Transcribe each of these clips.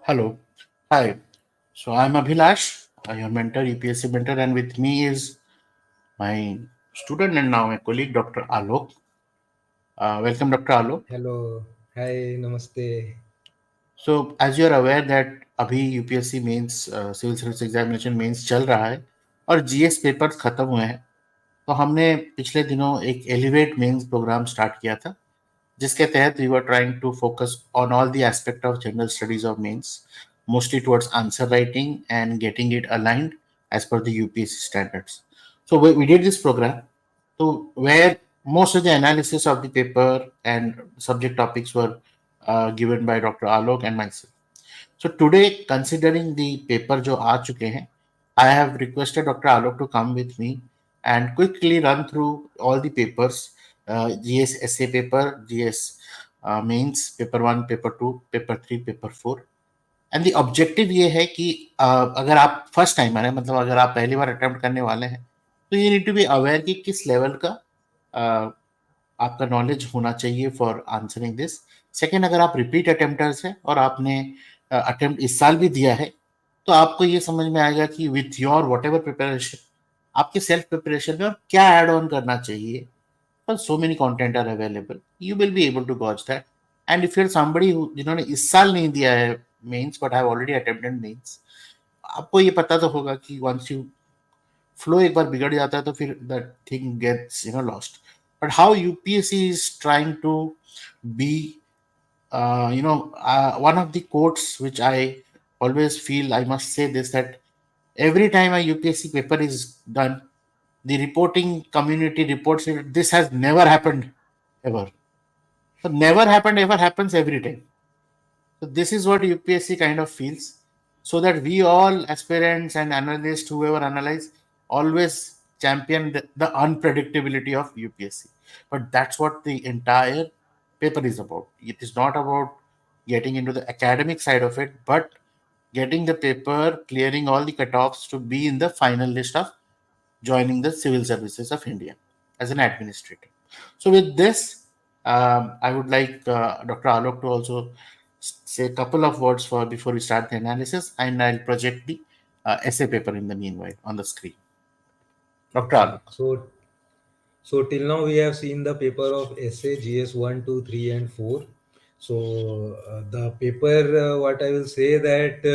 Hello. Hi. So I'm Abhilash, your mentor, UPSC mentor, and with me is my student and now my colleague, Dr. Alok. Welcome, Dr. Alok. Hello, hi, नमस्ते। So as you're aware that अभी UPSC mains civil service examination mains चल रहा है और GS papers खत्म हुए हैं, तो हमने पिछले दिनों एक एलिवेट मेंस प्रोग्राम स्टार्ट किया था जिसके तहत we were trying to focus on all the aspect of general studies of mains, mostly towards answer writing and getting it aligned as per the UPSC standards. So we did this program, so where most of the analysis of the paper and subject topics were given by Dr. Alok and myself. So today, considering the paper जो आ चुके हैं, I have requested Dr. Alok to come with me and quickly run through all the papers, GS essay paper, GS mains, paper 1, paper 2, paper 3, paper 4. And the objective ये है कि अगर आप first timer है, मतलब अगर आप पहली बार अटेम्प्ट करने वाले हैं, तो ये नीड टू बी अवेयर कि किस लेवल का आपका नॉलेज होना चाहिए फॉर आंसरिंग दिस। सेकेंड, अगर आप रिपीट अटेम्प्टर्स हैं और आपने अटेम्प्ट इस साल भी दिया है, तो आपको ये समझ में आएगा कि with your whatever preparation, आपके सेल्फ प्रिपरेशन में और क्या ऐड ऑन करना चाहिए। पर so many content are available, you will be able to gauge that. And if you're somebody जिन्होंने इस साल नहीं दिया है mains but have already attempted mains, आपको ये पता तो होगा कि वंस यू फ्लो एक बार बिगड़ जाता है तो फिर that thing gets lost. But how UPSC is trying to be one of the quotes which I always feel I must say this, that every time a UPSC paper is done, the reporting community reports it, this has never happened ever. So never happened ever happens every time. So this is what UPSC kind of feels, so that we all aspirants and analysts, whoever analyze, always champion the unpredictability of UPSC. But that's what the entire paper is about. It is not about getting into the academic side of it, but getting the paper, clearing all the cutoffs to be in the final list of joining the civil services of India as an administrator. So with this, I would like Dr. Alok to also say a couple of words for before we start the analysis, and I'll project the essay paper in the meanwhile on the screen. Dr. Okay, Alok. so till now we have seen the paper of essay GS 1, 2, 3, and 4. So the paper, what I will say that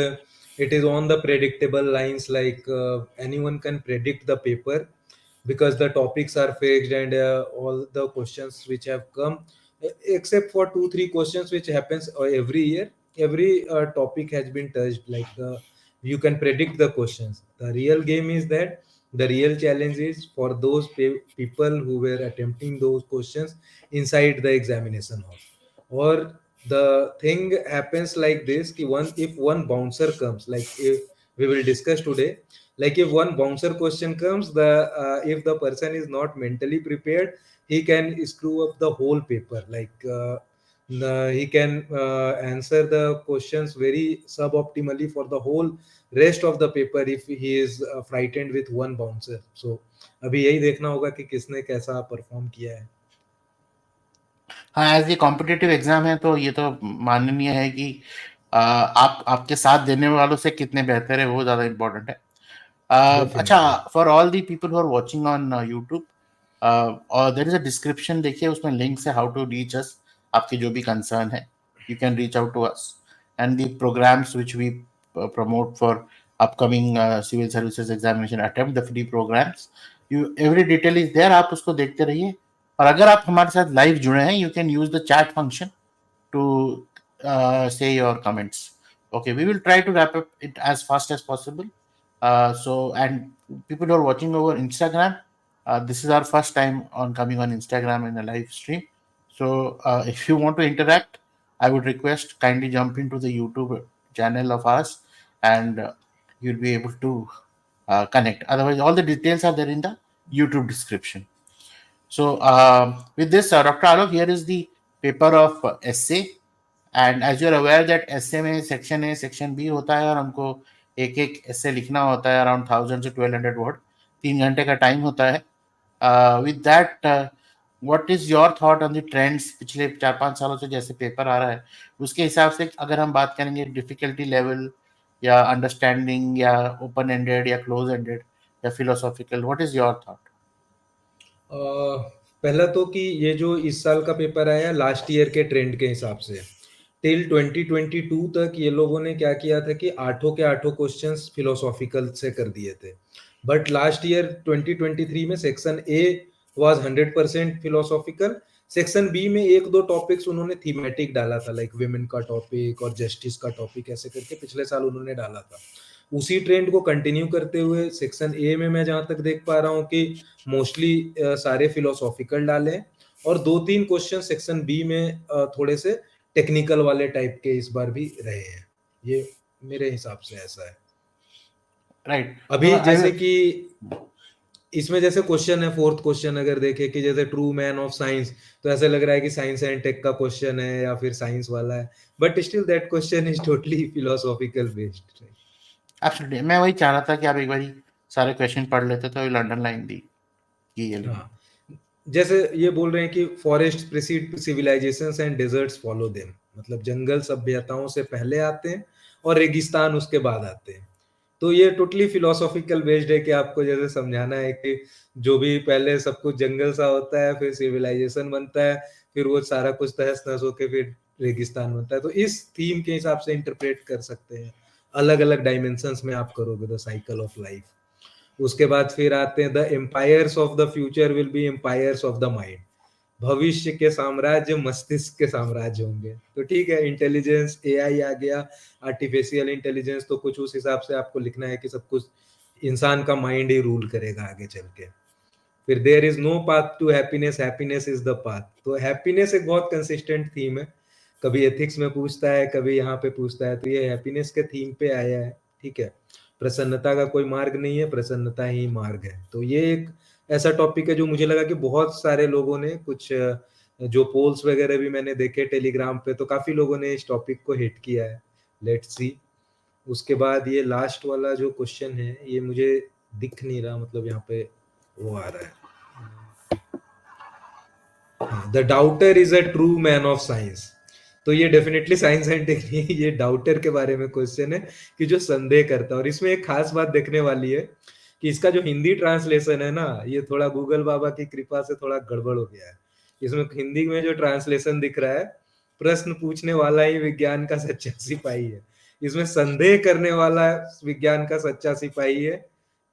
it is on the predictable lines, like anyone can predict the paper because the topics are fixed and all the questions which have come, except for 2, 3 questions which happens every year. Every topic has been touched. Like you can predict the questions. The real game is that the real challenge is for those people who were attempting those questions inside the examination hall. Or the thing happens like this: ki one if one bouncer comes, like if we will discuss today, like if one bouncer question comes, the if the person is not mentally prepared, he can screw up the whole paper. Like he can answer the questions very suboptimally for the whole rest of the paper if he is frightened with one bouncer. So अभी यही देखना होगा कि किसने कैसा perform किया है। हाँ, एज ये कॉम्पिटिटिव एग्जाम है तो ये तो माननीय है कि आप आपके साथ देने वालों से कितने बेहतर है वो ज़्यादा इम्पोर्टेंट है। अच्छा, definitely. For all the people who are watching on YouTube, और देयर इज अ डिस्क्रिप्शन, देखिए उसमें लिंक्स है हाउ टू रीच अस। आपके जो भी कंसर्न है, you can reach out to us and the programmes which we promote for upcoming civil services examination attempt, the free programmes, you every detail is there, आप उसको देखते रहिए। और अगर आप हमारे साथ लाइव जुड़े हैं, you can use the chat function to say your comments. Okay, we will try to wrap up it as fast as possible. And people who are watching over Instagram, this is our first time on coming on Instagram in a live stream. So if you want to interact, I would request kindly jump into the YouTube channel of ours, and you'll be able to connect. Otherwise, all the details are there in the YouTube description. So with this, Dr. Alok, here is the paper of essay. And as you are aware that essay में section A section B होता है और हमको एक एक S A लिखना होता है अराउंड 1000 से 1200 वर्ड, 3 घंटे का टाइम होता है। With that what is your thought on the trends पिछले 4-5 सालों से जैसे पेपर आ रहा है उसके हिसाब से अगर हम बात करेंगे डिफिकल्टी लेवल या अंडरस्टैंडिंग या ओपन एंडेड या क्लोज एंडेड या philosophical, what is your thought? पहला तो कि ये जो इस साल का पेपर आया लास्ट ईयर के ट्रेंड के हिसाब से टिल 2022 तक ये लोगों ने क्या किया था कि आठों के आठों क्वेश्चंस फिलोसॉफिकल से कर दिए थे। बट लास्ट ईयर 2023 में section A was 100% philosophical. Section B में एक दो टॉपिक्स उन्होंने थीमेटिक डाला था, लाइक विमेन का टॉपिक और जस्टिस का टॉपिक, ऐसे करके पिछले साल उन्होंने डाला था। उसी ट्रेंड को कंटिन्यू करते हुए सेक्शन ए में मैं जहां तक देख पा रहा हूँ कि मोस्टली सारे फिलोसॉफिकल डाले, और दो तीन क्वेश्चन सेक्शन बी में थोड़े से टेक्निकल वाले टाइप के इस बार भी रहे हैं। ये मेरे हिसाब से ऐसा है। राइट, तो अभी आई जैसे कि इसमें जैसे क्वेश्चन है, फोर्थ क्वेश्चन अगर देखें कि जैसे ट्रू मैन ऑफ साइंस, तो ऐसा लग रहा है कि साइंस एंड टेक का क्वेश्चन है या फिर साइंस वाला है, but still that question is totally philosophical based. Absolutely, मैं वही चाह रहा था कि आप एक बारी सारे क्वेश्चन पढ़ लेते तो लंडन लाइन दी ये एलिमेंट। हाँ, जैसे ये बोल रहे हैं कि forest precede civilisations and deserts follow them, मतलब जंगल सभ्यताओं से पहले आते हैं और रेगिस्तान उसके बाद आते हैं। तो ये टोटली फिलोसॉफिकल बेस्ड है कि आपको जैसे समझाना है कि जो भी पहले सब कुछ जंगल सा होता है, फिर सिविलाइजेशन बनता है, फिर वो सारा कुछ तहस नहस होके फिर रेगिस्तान बनता है। तो इस थीम के हिसाब से इंटरप्रेट कर सकते हैं, अलग अलग डायमेंशंस में आप करोगे द साइकिल ऑफ लाइफ। उसके बाद फिर आते हैं the empires of the future will be empires of the mind, भविष्य के साम्राज्य मस्तिष्क के साम्राज्य होंगे। तो ठीक है, इंटेलिजेंस एआई आ गया, आर्टिफिशियल इंटेलिजेंस, तो कुछ उस हिसाब से आपको लिखना है कि सब कुछ इंसान का माइंड ही रूल करेगा आगे चल के। फिर there is no path to happiness, happiness is the path. तो हैप्पीनेस एक बहुत कंसिस्टेंट थीम है, कभी एथिक्स में पूछता है, कभी यहाँ पे पूछता है, तो ये हैप्पीनेस के थीम पे आया है। ठीक है, प्रसन्नता का कोई मार्ग नहीं है, प्रसन्नता ही मार्ग है। तो ये एक ऐसा टॉपिक है जो मुझे लगा कि बहुत सारे लोगों ने कुछ जो पोल्स वगैरह भी मैंने देखे टेलीग्राम पे, तो काफी लोगों ने इस टॉपिक को हिट किया है। Let's see. उसके बाद ये लास्ट वाला जो क्वेश्चन है ये मुझे दिख नहीं रहा, मतलब यहाँ पे वो आ रहा है, the doubter is a true man of science. तो ये डेफिनेटली साइंस एंड टेक नहीं है, ये डाउटर के बारे में क्वेश्चन है कि जो संदेह करता है। और इसमें एक खास बात देखने वाली है कि इसका जो हिंदी ट्रांसलेशन है ना, ये थोड़ा गूगल बाबा की कृपा से थोड़ा गड़बड़ हो गया है। इसमें हिंदी में जो ट्रांसलेशन दिख रहा है, प्रश्न पूछने वाला ही विज्ञान का सच्चा सिपाही है, इसमें संदेह करने वाला विज्ञान का सच्चा सिपाही है।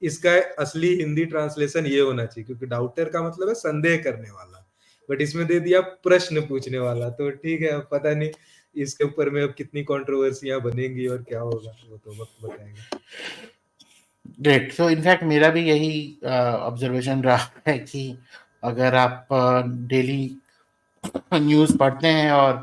इसका असली हिंदी ट्रांसलेशन ये होना चाहिए, क्योंकि डाउटर का मतलब है संदेह करने वाला, बट इसमें दे दिया प्रश्न पूछने वाला। तो ठीक है, अब पता नहीं इसके ऊपर में अब कितनी कंट्रोवर्सियां बनेंगी और क्या होगा, वो तो वक्त बताएगा। ग्रेट, सो इनफैक्ट मेरा भी यही ऑब्जर्वेशन रहा है कि अगर आप डेली न्यूज़ पढ़ते हैं और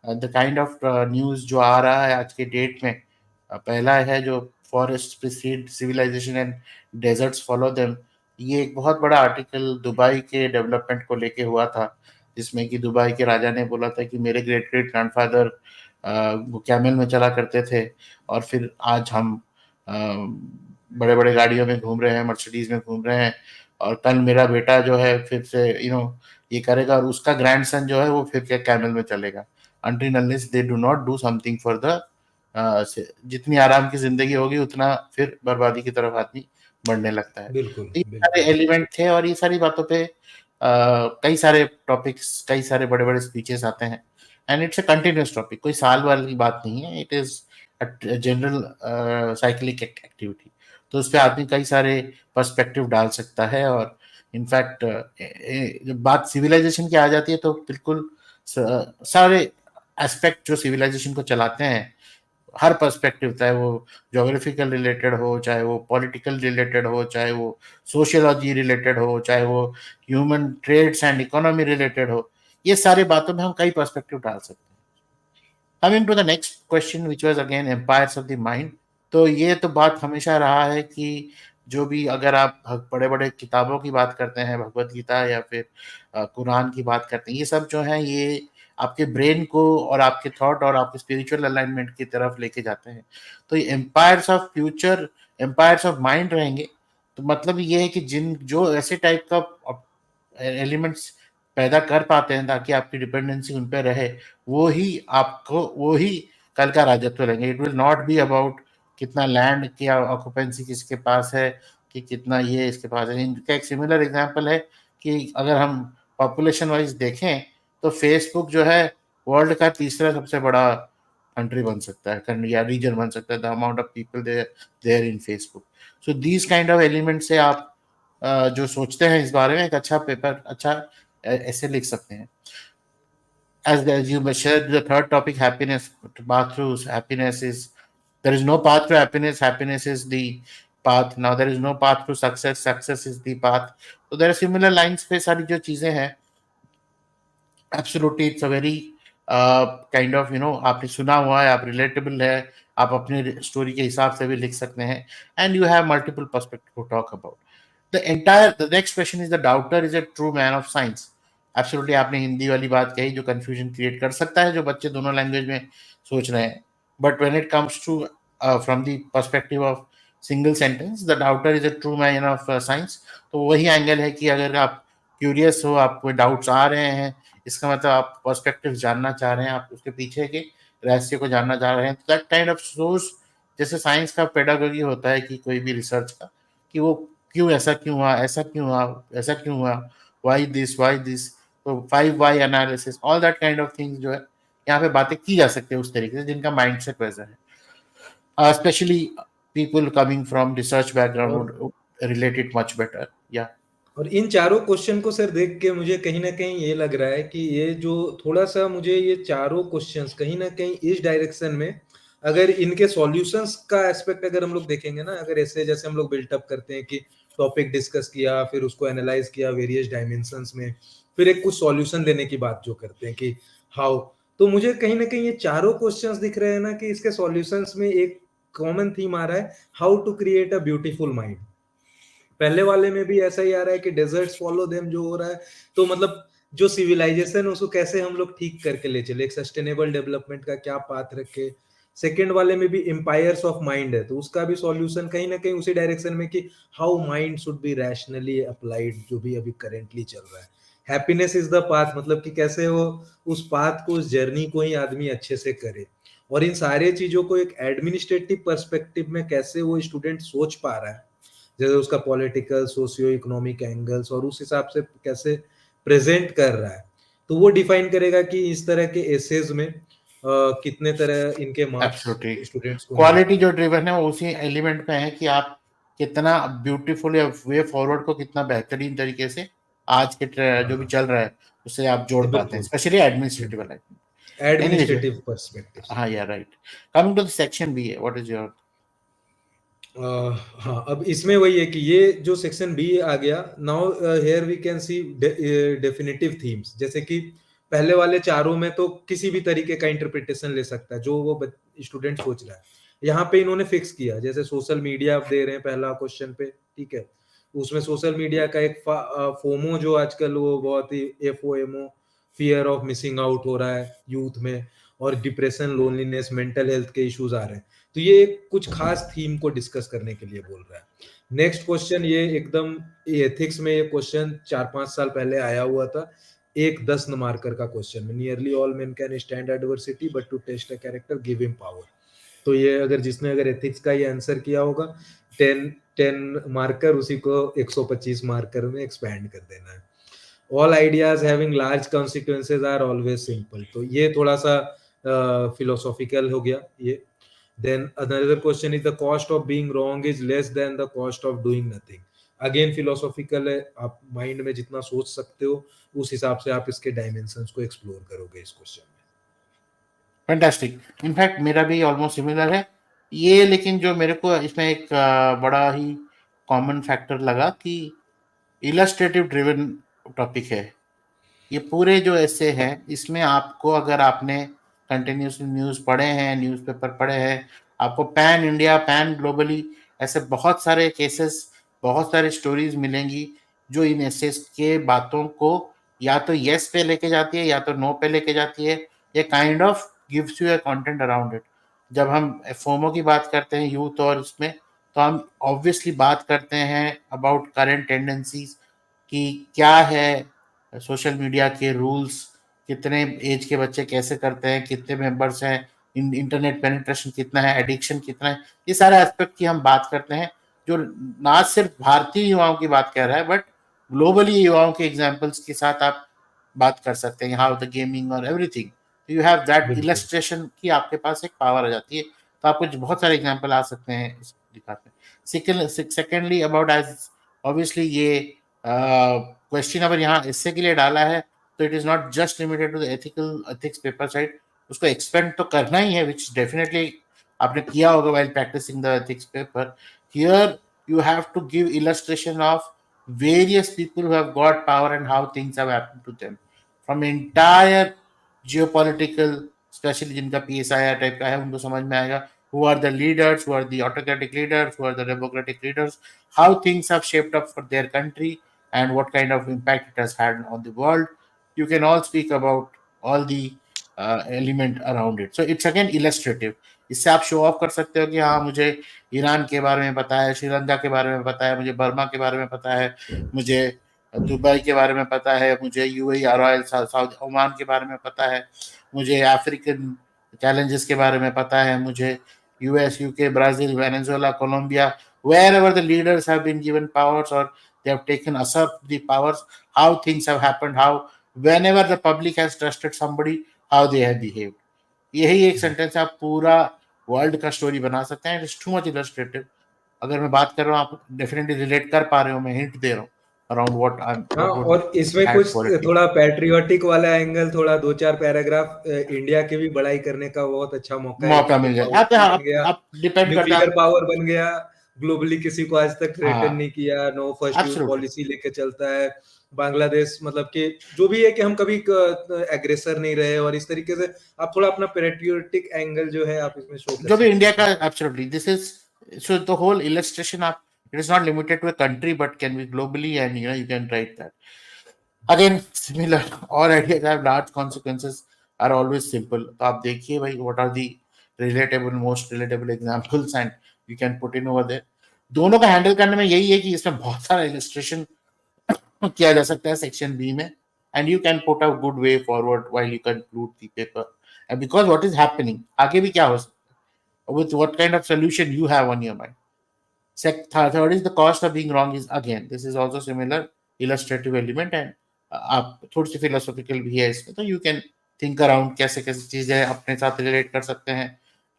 द काइंड ऑफ न्यूज़ जो आ रहा है आज के डेट में, पहला है जो forest precede civilisation and deserts follow them. ये एक बहुत बड़ा आर्टिकल दुबई के डेवलपमेंट को लेके हुआ था, जिसमें कि दुबई के राजा ने बोला था कि मेरे ग्रेट ग्रेट ग्रैंडफादर वो कैमल में चला करते थे और फिर आज हम बड़े बड़े गाड़ियों में घूम रहे हैं, मर्सिडीज में घूम रहे हैं, और कल मेरा बेटा जो है फिर से ये करेगा और उसका ग्रैंडसन जो है वो फिर क्या कैमल में चलेगा। Until unless they do not do something for the जितनी आराम की जिंदगी होगी उतना फिर बर्बादी की तरफ आदमी बढ़ने लगता है। बिल्कुल तो ये सारे बिल्कुल। एलिमेंट थे और ये सारी बातों पे कई सारे टॉपिक्स, कई सारे बड़े बड़े स्पीचेस आते हैं, and it's a continuous topic, कोई साल वाली बात नहीं है, it is general cyclic activity. तो उस पर आदमी कई सारे पर्सपेक्टिव डाल सकता है। और इनफैक्ट जब बात सिविलाइजेशन की आ जाती है तो बिल्कुल सारे एस्पेक्ट जो सिविलाइजेशन को चलाते हैं, हर पर्सपेक्टिव, चाहे वो ज्योग्राफिकल रिलेटेड हो, चाहे वो पॉलिटिकल रिलेटेड हो, चाहे वो सोशियोलॉजी रिलेटेड हो, चाहे वो human trades and economy related हो, ये सारी बातों में हम कई पर्सपेक्टिव डाल सकते हैं। Coming to the next question which was again empires of the mind. तो ये तो बात हमेशा रहा है कि जो भी, अगर आप बड़े बड़े किताबों की बात करते हैं, भगवत गीता या फिर कुरान की बात करते हैं, ये सब जो है ये आपके ब्रेन को और आपके थॉट और आपके स्पिरिचुअल अलाइनमेंट की तरफ लेके जाते हैं। तो ये empires of future, empires of mind रहेंगे। तो मतलब ये है कि जिन जो ऐसे टाइप का एलिमेंट्स पैदा कर पाते हैं ताकि आपकी डिपेंडेंसी उन पे रहे, वो ही कल का राजत्व लेंगे। It will not be about कितना लैंड की ऑक्यूपेंसी किसके पास है, कि कितना ये इसके पास है। इनका एक सिमिलर एग्जांपल है कि अगर हम पॉपुलेशन वाइज देखें तो फेसबुक जो है वर्ल्ड का तीसरा सबसे बड़ा कंट्री बन सकता है, कंट्री या रीजन बन सकता है, the amount of people there in Facebook. So these kind of element से आप जो सोचते हैं इस बारे में, एक अच्छा पेपर, अच्छा ऐसे लिख सकते हैं। As you shared the third topic, happiness, path through happiness is, there is no path to happiness. Happiness is the path. Now there is no path to success. Success is the path. So there are similar lines पे सारी जो चीजें हैं, absolutely it's a very kind of आपने सुना हुआ है, आप रिलेटेबल है, आप अपनी स्टोरी के हिसाब से भी लिख सकते हैं, and you have multiple perspective to talk about the next question is the doubter is a true man of science. Absolutely आपने हिंदी वाली बात कही जो कंफ्यूजन क्रिएट कर सकता है, जो बच्चे दोनों लैंग्वेज में सोच रहे हैं, but when it comes to from the perspective of single sentence, the doubter is a true man of science. तो वही एंगल है कि अगर आप क्यूरियस हो, आपको डाउट्स आ रहे हैं, इसका मतलब आप पर्सपेक्टिव जानना चाह रहे हैं, आप उसके पीछे के रहस्य को जानना चाह रहे हैं, तो दैट काइंड ऑफ सोर्स, जैसे साइंस का पेडागोगी होता है कि कोई भी रिसर्च का, कि वो क्यों ऐसा क्यों हुआ, ऐसा क्यों हुआ, ऐसा क्यों हुआ, वाई दिस, तो 5 Y analysis, all that kind of things जो है यहाँ पे बातें की जा सकती है उस तरीके से जिनका माइंडसेट वैसा है, specially people coming from research और background relate it much better. या और इन चारों क्वेश्चन को सर देख के मुझे कहीं ना कहीं ये लग रहा है कि ये जो थोड़ा सा मुझे ये चारों क्वेश्चंस कहीं ना कहीं इस डायरेक्शन में, अगर इनके सॉल्यूशंस का एस्पेक्ट अगर हम लोग देखेंगे ना, अगर ऐसे जैसे हम लोग बिल्टअप करते हैं कि टॉपिक डिस्कस किया, फिर उसको एनालाइज किया वेरियस डायमेंशंस में, फिर एक कुछ सॉल्यूशन देने की बात जो करते हैं कि हाउ, तो मुझे कहीं ना कहीं ये चारों क्वेश्चंस दिख रहे हैं ना कि इसके सॉल्यूशंस में एक कॉमन थीम आ रहा है, how to create a beautiful mind. पहले वाले में भी ऐसा ही आ रहा है कि डेजर्ट्स फॉलो देम जो हो रहा है, तो मतलब जो सिविलाइजेशन है उसको कैसे हम लोग ठीक करके ले चले, एक सस्टेनेबल डेवलपमेंट का क्या पाथ रखे। सेकेंड वाले में भी एम्पायर्स ऑफ माइंड है, तो उसका भी सॉल्यूशन कहीं ना कहीं उसी डायरेक्शन में कि how mind should be rationally applied, जो भी अभी करेंटली चल रहा है। हैप्पीनेस इज द पाथ, मतलब कि कैसे वो उस पाथ को, उस जर्नी को ही आदमी अच्छे से करे। और इन सारे चीजों को एक एडमिनिस्ट्रेटिव पर्सपेक्टिव में कैसे वो स्टूडेंट सोच पा रहा है, जैसे उसका पॉलिटिकल सोशियो इकोनॉमिक एंगल्स, और उस हिसाब से कैसे प्रेजेंट कर रहा है, तो वो डिफाइन करेगा कि इस तरह के एसेज में कितने तरह इनके मार्क्स एब्सोल्युटली स्टूडेंट्स को मिल क्वालिटी जो पाएंगे। ड्रिवन है वो उसी एलिमेंट में है कि आप कितना ब्यूटीफुल या वे फॉरवर्ड को कितना बेहतरीन तरीके से आज के जो भी हाँ चल रहा है उससे आप जोड़ पाते हैं, बिल्कुल। स्पेशली एडमिनिस्ट्रेटिव वाला। एनीवेज, एडमिनिस्ट्रेटिव पर्सपेक्टिव से। हाँ या right, coming to the section B, what is your. हाँ, अब इसमें वही है कि ये जो सेक्शन बी आ गया, now here we can see definitive themes, जैसे कि पहले वाले चारों में तो किसी भी तरीके का इंटरप्रिटेशन ले सकता है जो वो स्टूडेंट सोच रहा है। यहाँ पे इन्होंने फिक्स किया, जैसे सोशल मीडिया आप दे रहे हैं पहला क्वेश्चन पे, ठीक है, उसमें सोशल मीडिया का एक फोमो जो आजकल वो बहुत ही एफओएमओ, फियर ऑफ मिसिंग आउट हो रहा है यूथ में, और डिप्रेशन, लोनलीनेस, मेंटल हेल्थ के इश्यूज आ रहे हैं, तो ये कुछ खास थीम को डिस्कस करने के लिए बोल रहा है। नेक्स्ट क्वेश्चन ये एकदम एथिक्स में, ये क्वेश्चन 4-5 साल पहले आया हुआ था, एक 10 मार्कर का क्वेश्चन में, nearly all men can stand adversity but to test a character give him power. तो ये अगर जिसने अगर एथिक्स का ये आंसर किया होगा, 10 मार्कर, उसी को 125 मार्कर में एक्सपैंड कर देना है। All ideas having large consequences are always simple, तो ये थोड़ा सा फिलोसॉफिकल हो गया ये। Then another question is the cost of being wrong is less than the cost of doing nothing. Again philosophical है, आप माइंड में जितना सोच सकते हो उस हिसाब से आप इसके डायमेंशंस को एक्सप्लोर करोगे इस क्वेश्चन में। फैंटास्टिक, इनफैक्ट मेरा भी ऑलमोस्ट सिमिलर है ये, लेकिन जो मेरे को इसमें एक बड़ा ही कॉमन फैक्टर लगा कि इलस्ट्रेटिव ड्रिवन टॉपिक है। ये पूरे जो ऐसे हैं इसमें आपको, अगर आपने कंटिन्यूसली न्यूज़ पढ़े हैं, न्यूज़पेपर पढ़े हैं, आपको पैन इंडिया, पैन ग्लोबली ऐसे बहुत सारे केसेस, बहुत सारी स्टोरीज मिलेंगी जो इन एसेस के बातों को या तो यस पे लेके जाती है या तो नो पे लेके जाती है। ये kind of gives U a content around it. जब हम फोमो की बात करते हैं यूथ और इसमें, तो हम ऑब्वियसली बात करते हैं अबाउट करंट टेंडेंसीज कि क्या है, सोशल मीडिया के रूल्स, कितने एज के बच्चे कैसे करते हैं, कितने मेंबर्स हैं, इंटरनेट पेनिट्रेशन कितना है, एडिक्शन कितना है, ये सारे एस्पेक्ट की हम बात करते हैं, जो ना सिर्फ भारतीय युवाओं की बात कर रहा है बट ग्लोबली युवाओं के एग्जाम्पल्स के साथ आप बात कर सकते हैं, हाउ द गेमिंग और एवरीथिंग, यू हैव दैट बिल्कुल। इलस्ट्रेशन की आपके पास एक पावर आ जाती है। तो आपको बहुत सारे एग्जाम्पल आ सकते हैं इस दिखाते हैं। सेकेंडली अबाउट एज ऑब्वियसली ये क्वेश्चन अगर यहाँ इससे के लिए डाला है तो it is not just limited to the ethical ethics paper side, उसको एक्सपेंड तो करना ही है, विच डेफिनेटली आपने किया होगा while practicing the ethics paper. Here you have to give illustration of various people who have got power and how things have happened to them from entire geopolitical, especially जिनका PSIR type का है उनको समझ में आएगा, who are the leaders, who are the autocratic leaders, who are the democratic leaders, how things have shaped up for their country and what kind of impact it has had on the world. You can all speak about all the element around it. So it's again illustrative. इससे आप show off कर सकते हो कि हाँ मुझे Iran के बारे में पता है, श्रीलंका के बारे में पता है, मुझे बर्मा के बारे में पता है, मुझे दुबई के बारे में पता है, मुझे यूएई रॉयल साउथ ओमान के बारे में पता है, मुझे अफ्रीकन चैलेंजेस के बारे में पता है, मुझे US, UK, Brazil, Venezuela, Colombia, wherever the leaders have been given powers or they have taken usurped the powers, how things have happened, how whenever the public has trusted somebody, how they have behaved. यही एक sentence आप पूरा world का story बना सकते हैं, it's too much illustrative. अगर मैं बात कर रहा हूँ आप डेफिनेटली रिलेट कर पा रहे हो, मैं हिंट दे रहा हूँ अराउंड हाँ, व्हाट वुड और इसमें ऐड कुछ फॉर इट। थोड़ा पैट्रियोटिक वाला एंगल, थोड़ा दो चार पैराग्राफ इंडिया के भी बड़ाई करने का बहुत अच्छा मौका है, मौका क्योंकि मिल जाए आप, पावरफुल बन गया, आप डिपेंड करता है न्यूक्लियर आप। पावर बन गया, ग्लोबली किसी को आज तक थ्रेटन हाँ नहीं किया, no first use absolutely. Policy लेके चलता है बांग्लादेश, मतलब कि जो भी है कि हम कभी एग्रेसर नहीं रहे, और इस तरीके से आप थोड़ा अपना पैट्रियोटिक एंगल जो है आप इसमें शो कर जो भी सकते इंडिया हैं। का absolutely this is, so the whole illustration आप, it is not limited to a country but can be globally and you know you can write that again similar. और ideas have large consequences are always simple. तो आप देखिए भाई what are the relatable most relatable examples and you can put in over there. दोनों का handle करने में यही है कि इसमें बहुत सारा इलस्ट्रेशन किया जा सकता है सेक्शन बी में, and you can put a good way forward while you conclude the paper, and because what is happening आगे भी क्या हो सकता है, with what kind of solution you have on your mind. Third is the cost of being wrong is again this is also similar illustrative element, and आप थोड़ी सी philosophical भी है इसमें, तो you can think around कैसे कैसे चीजें अपने साथ relate कर सकते हैं,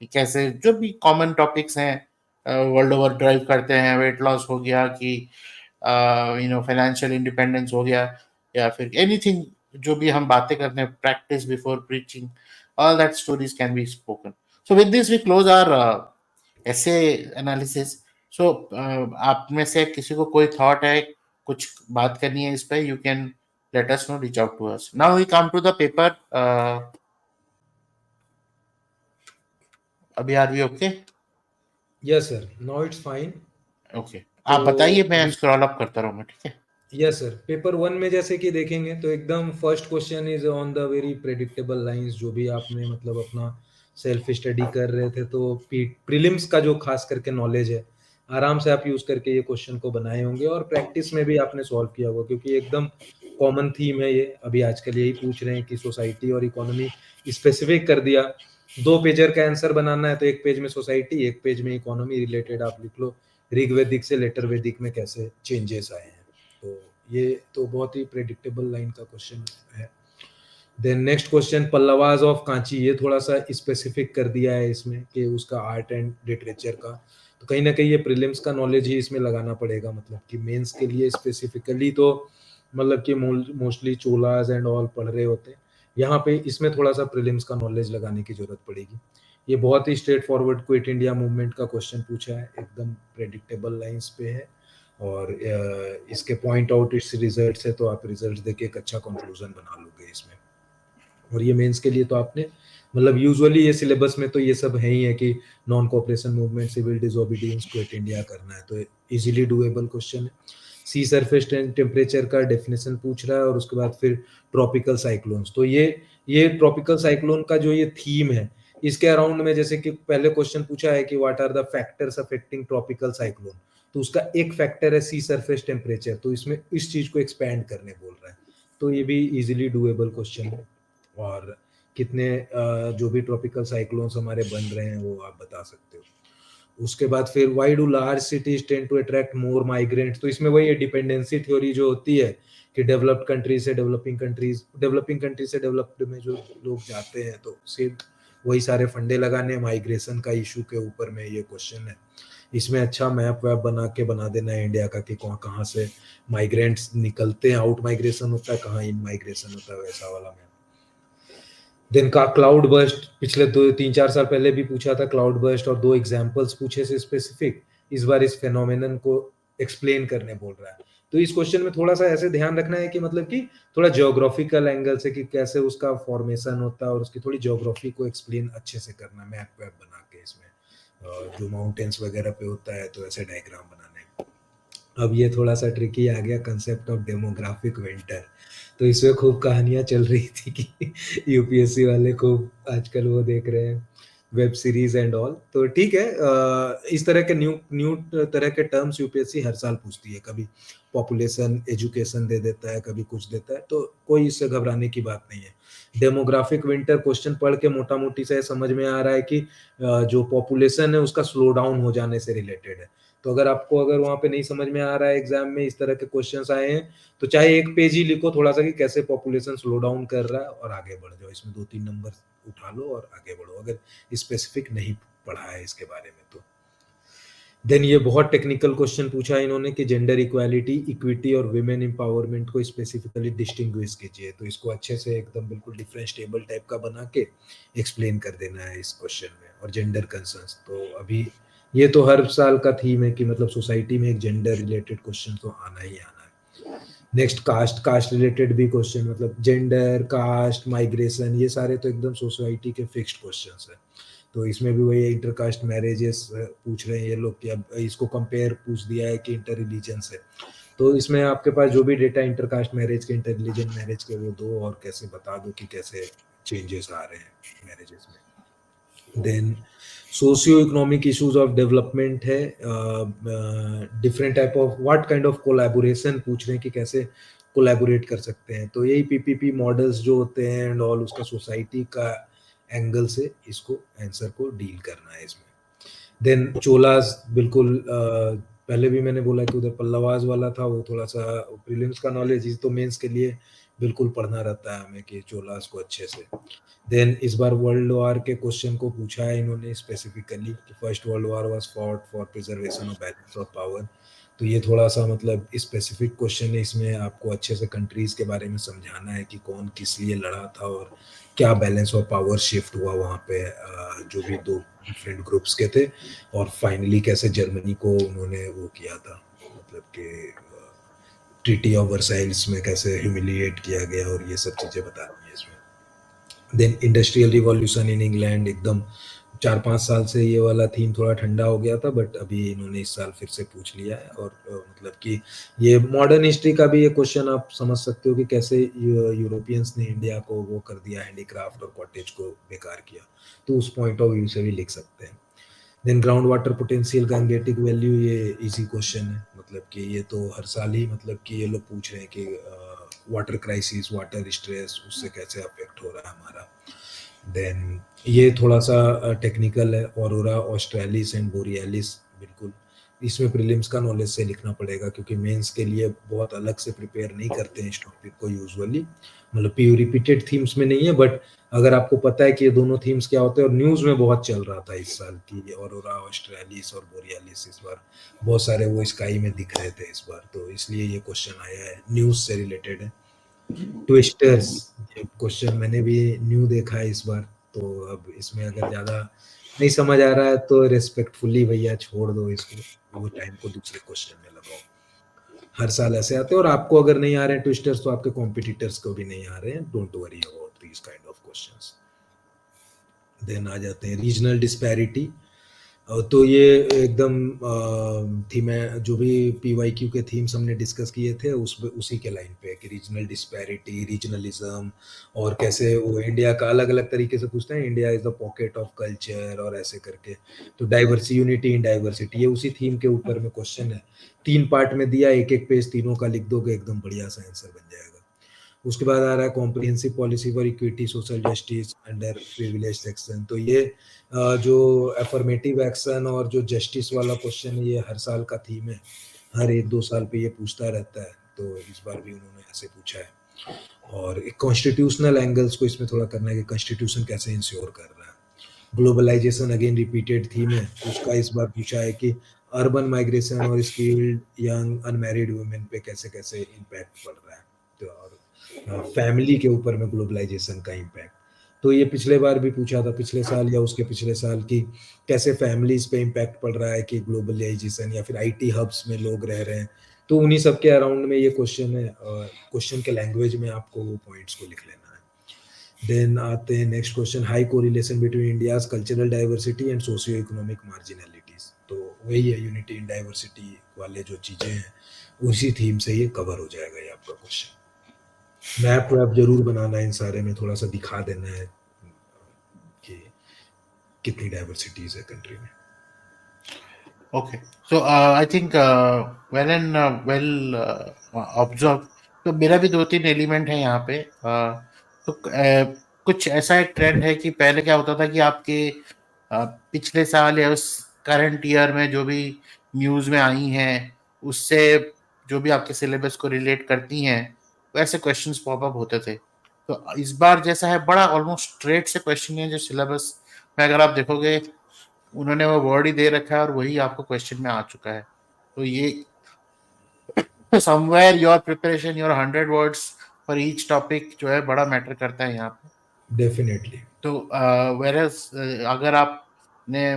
कि कैसे जो भी common topics हैं वर्ल्ड ओवर ड्राइव करते हैं, वेट लॉस हो गया कि यू नो फाइनेंशियल इंडिपेंडेंस हो गया, या फिर एनीथिंग जो भी हम बातें करते हैं, practice before preaching, all that stories can be spoken. So with this we close our essay analysis. सो आप में से किसी को कोई थॉट है, कुछ बात करनी है इस पे, you can let us know, reach out to us. Now we come to the paper. अभी are we okay? Yes sir, now it's fine. Okay, तो आप बताइए, मैं अभी स्क्रॉल अप करता रहूंगा, ठीक है। यस सर, पेपर वन में जैसे कि देखेंगे तो एकदम first question is on the very predictable lines, जो भी आपने मतलब अपना सेल्फ स्टडी कर रहे थे, तो प्रीलिम्स का जो खास करके नॉलेज है आराम से आप यूज करके ये क्वेश्चन को बनाए होंगे, और प्रैक्टिस में भी आपने सॉल्व किया होगा, क्योंकि एकदम कॉमन थीम है ये। अभी आजकल यही पूछ रहे हैं कि सोसाइटी और इकोनॉमी स्पेसिफिक कर दिया, 2 पेजर का आंसर बनाना है तो एक पेज में सोसाइटी, एक पेज में इकोनॉमी रिलेटेड आप लिख लो, ऋग्वेदिक से लेटर वैदिक में कैसे चेंजेस आए हैं। तो ये तो बहुत ही प्रेडिक्टेबल लाइन का क्वेश्चन है। Then next question, Pallavas of Kanchi, ये थोड़ा सा स्पेसिफिक कर दिया है इसमें कि उसका आर्ट एंड लिटरेचर का, तो कहीं ना कहीं ये प्रीलिम्स का नॉलेज ही इसमें लगाना पड़ेगा, मतलब कि मेंस के लिए स्पेसिफिकली तो मतलब कि मोस्टली चोलास एंड ऑल पढ़ रहे होते हैं, यहाँ पे इसमें थोड़ा सा प्रीलिम्स का नॉलेज लगाने की जरूरत पड़ेगी। ये बहुत ही straightforward quit India movement का क्वेश्चन पूछा है, एकदम प्रेडिक्टेबल लाइंस पे है, और इसके पॉइंट आउट इस रिजल्ट है, तो आप रिजल्ट देके एक अच्छा कंक्लूजन बना लोगे इसमें। और ये मेंस के लिए तो आपने मतलब यूजुअली ये सिलेबस में तो ये सब है ही है कि non cooperation movement, civil disobedience, Quit India करना है, तो इजीली डुएबल क्वेश्चन है। सी सरफेस टेम्परेचर का डेफिनेशन पूछ रहा है, और उसके बाद फिर ट्रॉपिकल साइक्लोन्स, तो ये ट्रॉपिकल साइक्लोन का जो ये थीम है, इसके अराउंड में जैसे कि पहले क्वेश्चन पूछा है कि what are the factors affecting tropical cyclone, तो उसका एक फैक्टर है सी सरफेस टेम्परेचर, तो इसमें इस चीज को एक्सपैंड करने बोल रहा है तो ये भी इजीली डूएबल क्वेश्चन है। और कितने जो भी ट्रॉपिकल साइक्लोन्स हमारे बन रहे हैं वो आप बता सकते हो। उसके बाद फिर why do large cities tend to attract more migrants, तो इसमें वही डिपेंडेंसी थ्योरी जो होती है कि डेवलप्ड कंट्रीज से डेवलपिंग कंट्रीज से डेवलप्ड में जो लोग जाते हैं, तो सिर्फ वही सारे फंडे लगाने माइग्रेशन का इशू के ऊपर में ये क्वेश्चन है। इसमें अच्छा मैप वैप बना के बना देना है इंडिया का कि कहाँ से माइग्रेंट्स निकलते हैं, आउट माइग्रेशन होता है, कहाँ इन माइग्रेशन होता है, वैसा वाला मैप। दिन का क्लाउड बर्स्ट पिछले 2-3-4 साल पहले भी पूछा था क्लाउड बर्स्ट, और 2 एग्जांपल्स पूछे से स्पेसिफिक। इस बार इस फेनोमेनन को एक्सप्लेन करने बोल रहा है। तो इस क्वेश्चन में थोड़ा सा ऐसे ध्यान रखना है कि मतलब कि थोड़ा ज्योग्राफिकल एंगल से कि कैसे उसका फॉर्मेशन होता है और उसकी थोड़ी ज्योग्राफी को एक्सप्लेन अच्छे से करना, मैप वैप बना के इसमें जो माउंटेन्स वगैरह पे होता है तो ऐसे डायग्राम बनाने। अब ये थोड़ा सा ट्रिकी आ गया कंसेप्ट ऑफ डेमोग्राफिक विंटर, तो इसमें खूब कहानियां चल रही थी कि यूपीएससी वाले खूब आजकल वो देख रहे हैं वेब सीरीज एंड ऑल। तो ठीक है, इस तरह के न्यू न्यू तरह के टर्म्स यूपीएससी हर साल पूछती है, कभी पॉपुलेशन एजुकेशन दे देता है, कभी कुछ देता है, तो कोई इससे घबराने की बात नहीं है। डेमोग्राफिक विंटर क्वेश्चन पढ़ के मोटा मोटी से समझ में आ रहा है कि जो पॉपुलेशन है उसका स्लो डाउन हो जाने से रिलेटेड है। तो अगर वहां पे नहीं समझ में आ रहा है एग्जाम में इस तरह के क्वेश्चंस आए हैं, तो चाहे एक पेज ही लिखो थोड़ा सा कि कैसे पॉपुलेशन स्लो डाउन कर रहा है और आगे बढ़ जाओ, इसमें 2-3 नंबर उठा लो और आगे बढ़ो, अगर स्पेसिफिक नहीं पढ़ा है इसके बारे में तो। देन ये बहुत टेक्निकल क्वेश्चन पूछा है इन्होंने कि जेंडर इक्वालिटी, इक्विटी और विमेन एम्पावरमेंट को स्पेसिफिकली डिस्टिंग्विश कीजिए, तो इसको अच्छे से एकदम बिल्कुल डिफरेंस टेबल टाइप का बना के एक्सप्लेन कर देना है इस क्वेश्चन में। और जेंडर कंसर्न्स तो अभी ये तो हर साल का थीम है कि मतलब सोसाइटी में एक जेंडर रिलेटेड क्वेश्चन तो आना ही आना है। नेक्स्ट कास्ट रिलेटेड भी क्वेश्चन, मतलब जेंडर, कास्ट, माइग्रेशन, ये सारे तो एकदम सोसाइटी के फिक्स्ड क्वेश्चंस है। तो इसमें भी वही इंटरकास्ट मैरिजेस पूछ रहे हैं ये लोग कि अब इसको कंपेयर पूछ दिया है कि इंटर रिलीजन से, तो इसमें आपके पास जो भी डेटा इंटरकास्ट मैरिज के, इंटर रिलीजन मैरिज के, वो दो और कैसे बता दो कि कैसे चेंजेस आ रहे हैं मैरिजेस में। Then socio economic issues of development है, different type of what kind of collaboration पूछ रहे हैं कि कैसे कोलैबोरेट कर सकते हैं, तो यही पीपीपी मॉडल्स जो होते हैं एंड ऑल, उसका सोसाइटी का एंगल से इसको आंसर को डील करना है इसमें। देन चोलास, बिल्कुल पहले भी मैंने बोला कि उधर पल्लवाज वाला था, वो थोड़ा सा प्रीलिम्स का नॉलेज इस तो मेंस के लिए बिल्कुल पढ़ना रहता है हमें कि चोलास को अच्छे से। देन इस बार वर्ल्ड वार के क्वेश्चन को पूछा है इन्होंने स्पेसिफिकली कि first world war was fought for preservation of balance of power, तो ये थोड़ा सा मतलब स्पेसिफिक क्वेश्चन है, इसमें आपको अच्छे से कंट्रीज के बारे में समझाना है कि कौन किस लिए लड़ा था और क्या बैलेंस ऑफ पावर शिफ्ट हुआ वहाँ पे, जो भी 2 डिफरेंट ग्रुप्स के थे, और फाइनली कैसे जर्मनी को उन्होंने वो किया था, मतलब कि ट्रीटी ऑफ वर्साइल्स में कैसे ह्यूमिलिएट किया गया, और ये सब चीज़ें बतानी है इसमें। Then industrial revolution in England, एकदम 4-5 साल से ये वाला थीम थोड़ा ठंडा हो गया था, बट अभी इन्होंने इस साल फिर से पूछ लिया है। और मतलब कि ये मॉडर्न हिस्ट्री का भी ये क्वेश्चन आप समझ सकते हो कि कैसे यूरोपियंस ने इंडिया को वो कर दिया, हैंडीक्राफ्ट और कॉटेज को बेकार किया, तो उस पॉइंट ऑफ व्यू से भी लिख सकते हैं। Then ground water potential Gangetic valley, ये इजी क्वेश्चन है, मतलब कि ये तो हर साल ही मतलब कि ये लोग पूछ रहे हैं कि वाटर क्राइसिस, वाटर स्ट्रेस, उससे कैसे अफेक्ट हो रहा है हमारा। देन ये थोड़ा सा टेक्निकल है, ऑरोरा ऑस्ट्रेलिस एंड बोरियालिस, बिल्कुल इसमें प्रीलिम्स का नॉलेज से लिखना पड़ेगा क्योंकि मेंस के लिए बहुत अलग से प्रिपेयर नहीं करते हैं इस टॉपिक को यूजुअली, मतलब पी रिपीटेड थीम्स में नहीं है, बट अगर आपको पता है कि ये दोनों थीम्स क्या होते हैं, और न्यूज़ में बहुत चल रहा था इस साल की ऑरोरा ऑस्ट्रेलिस और बोरियालिस, इस बार बहुत सारे वो स्काई में दिख रहे थे इस बार, तो इसलिए ये क्वेश्चन आया है, न्यूज़ से रिलेटेड है। ट्विस्टर्स, ये क्वेश्चन मैंने भी न्यू देखा है इस बार, तो अब इसमें अगर ज़्यादा नहीं समझ आ रहा है तो रिस्पेक्टफुली भैया छोड़ दो इसको, वो टाइम को दूसरे क्वेश्चन में लगाओ। हर साल ऐसे आते हैं, और आपको अगर नहीं आ रहे हैं ट्विस्टर्स तो आपके कॉम्पिटिटर्स को भी नहीं आ रहे हैं, don't worry about these kind of questions. Then आ जाते हैं रीजनल डिस्पैरिटी, तो ये एकदम थीम है, जो भी पीवाईक्यू के थीम्स हमने डिस्कस किए थे उसी के लाइन पे है कि रीजनल डिस्पैरिटी, रीजनलिज्म, और कैसे वो इंडिया का अलग अलग तरीके से पूछते हैं, India is the pocket of culture और ऐसे करके, तो डाइवर्सिटी, यूनिटी इन डाइवर्सिटी, ये उसी थीम के ऊपर में क्वेश्चन है, 3 पार्ट में दिया, एक एक पेज तीनों का लिख दोगे एकदम बढ़िया सा आंसर बन जाएगा। उसके बाद आ रहा है comprehensive policy for equity social justice under privilege section. तो ये जो अफर्मेटिव एक्शन और जो जस्टिस वाला क्वेश्चन है ये हर साल का थीम है, हर 1-2 साल पे ये पूछता रहता है, तो इस बार भी उन्होंने ऐसे पूछा है। और एक कॉन्स्टिट्यूशनल एंगल्स को इसमें थोड़ा करना है कि कॉन्स्टिट्यूशन कैसे इंश्योर कर रहा है। ग्लोबलाइजेशन अगेन रिपीटेड थीम है, उसका इस बार पूछा है कि अर्बन माइग्रेशन और स्किल्ड यंग अनमैरिड वुमेन पे कैसे कैसे इम्पैक्ट पड़ रहा है, तो और फैमिली के ऊपर में ग्लोबलाइजेशन का इम्पैक्ट। तो ये पिछले बार भी पूछा था, पिछले साल या उसके पिछले साल, की कैसे फैमिलीज पे इम्पैक्ट पड़ रहा है कि ग्लोबलाइजेशन या फिर आईटी हब्स में लोग रह रहे हैं। तो उन्हीं सब के अराउंड में ये क्वेश्चन है, क्वेश्चन के लैंग्वेज में आपको वो पॉइंट्स को लिख लेना है। देन आते हैं next question, high correlation between India's cultural diversity and socio economic मार्जिनलिटीज। तो वही है, यूनिटी इन डाइवर्सिटी वाले जो चीज़ें हैं उसी थीम से ये कवर हो जाएगा ये आपका क्वेश्चन। मैप वैप जरूर बनाना है, इन सारे में थोड़ा सा दिखा देना है कि कितनी डाइवर्सिटीज है कंट्री में। Okay. So I think well observed. तो मेरा भी 2-3 एलिमेंट है यहाँ पे। तो कुछ ऐसा एक ट्रेंड है कि पहले क्या होता था कि आपके पिछले साल या उस करंट ईयर में जो भी न्यूज़ में आई हैं उससे जो भी आपके सिलेबस को रिलेट करती हैं वैसे क्वेश्चंस पॉपअप होते थे। तो इस बार जैसा है बड़ा ऑलमोस्ट स्ट्रेट से क्वेश्चन है जो सिलेबस में अगर आप देखोगे उन्होंने वो वर्ड ही दे रखा है और वही आपको क्वेश्चन में आ चुका है। तो ये somewhere your preparation your 100 words for each topic जो है बड़ा मैटर करता है यहाँ पे। डेफिनेटली। तो वेरस अगर आपने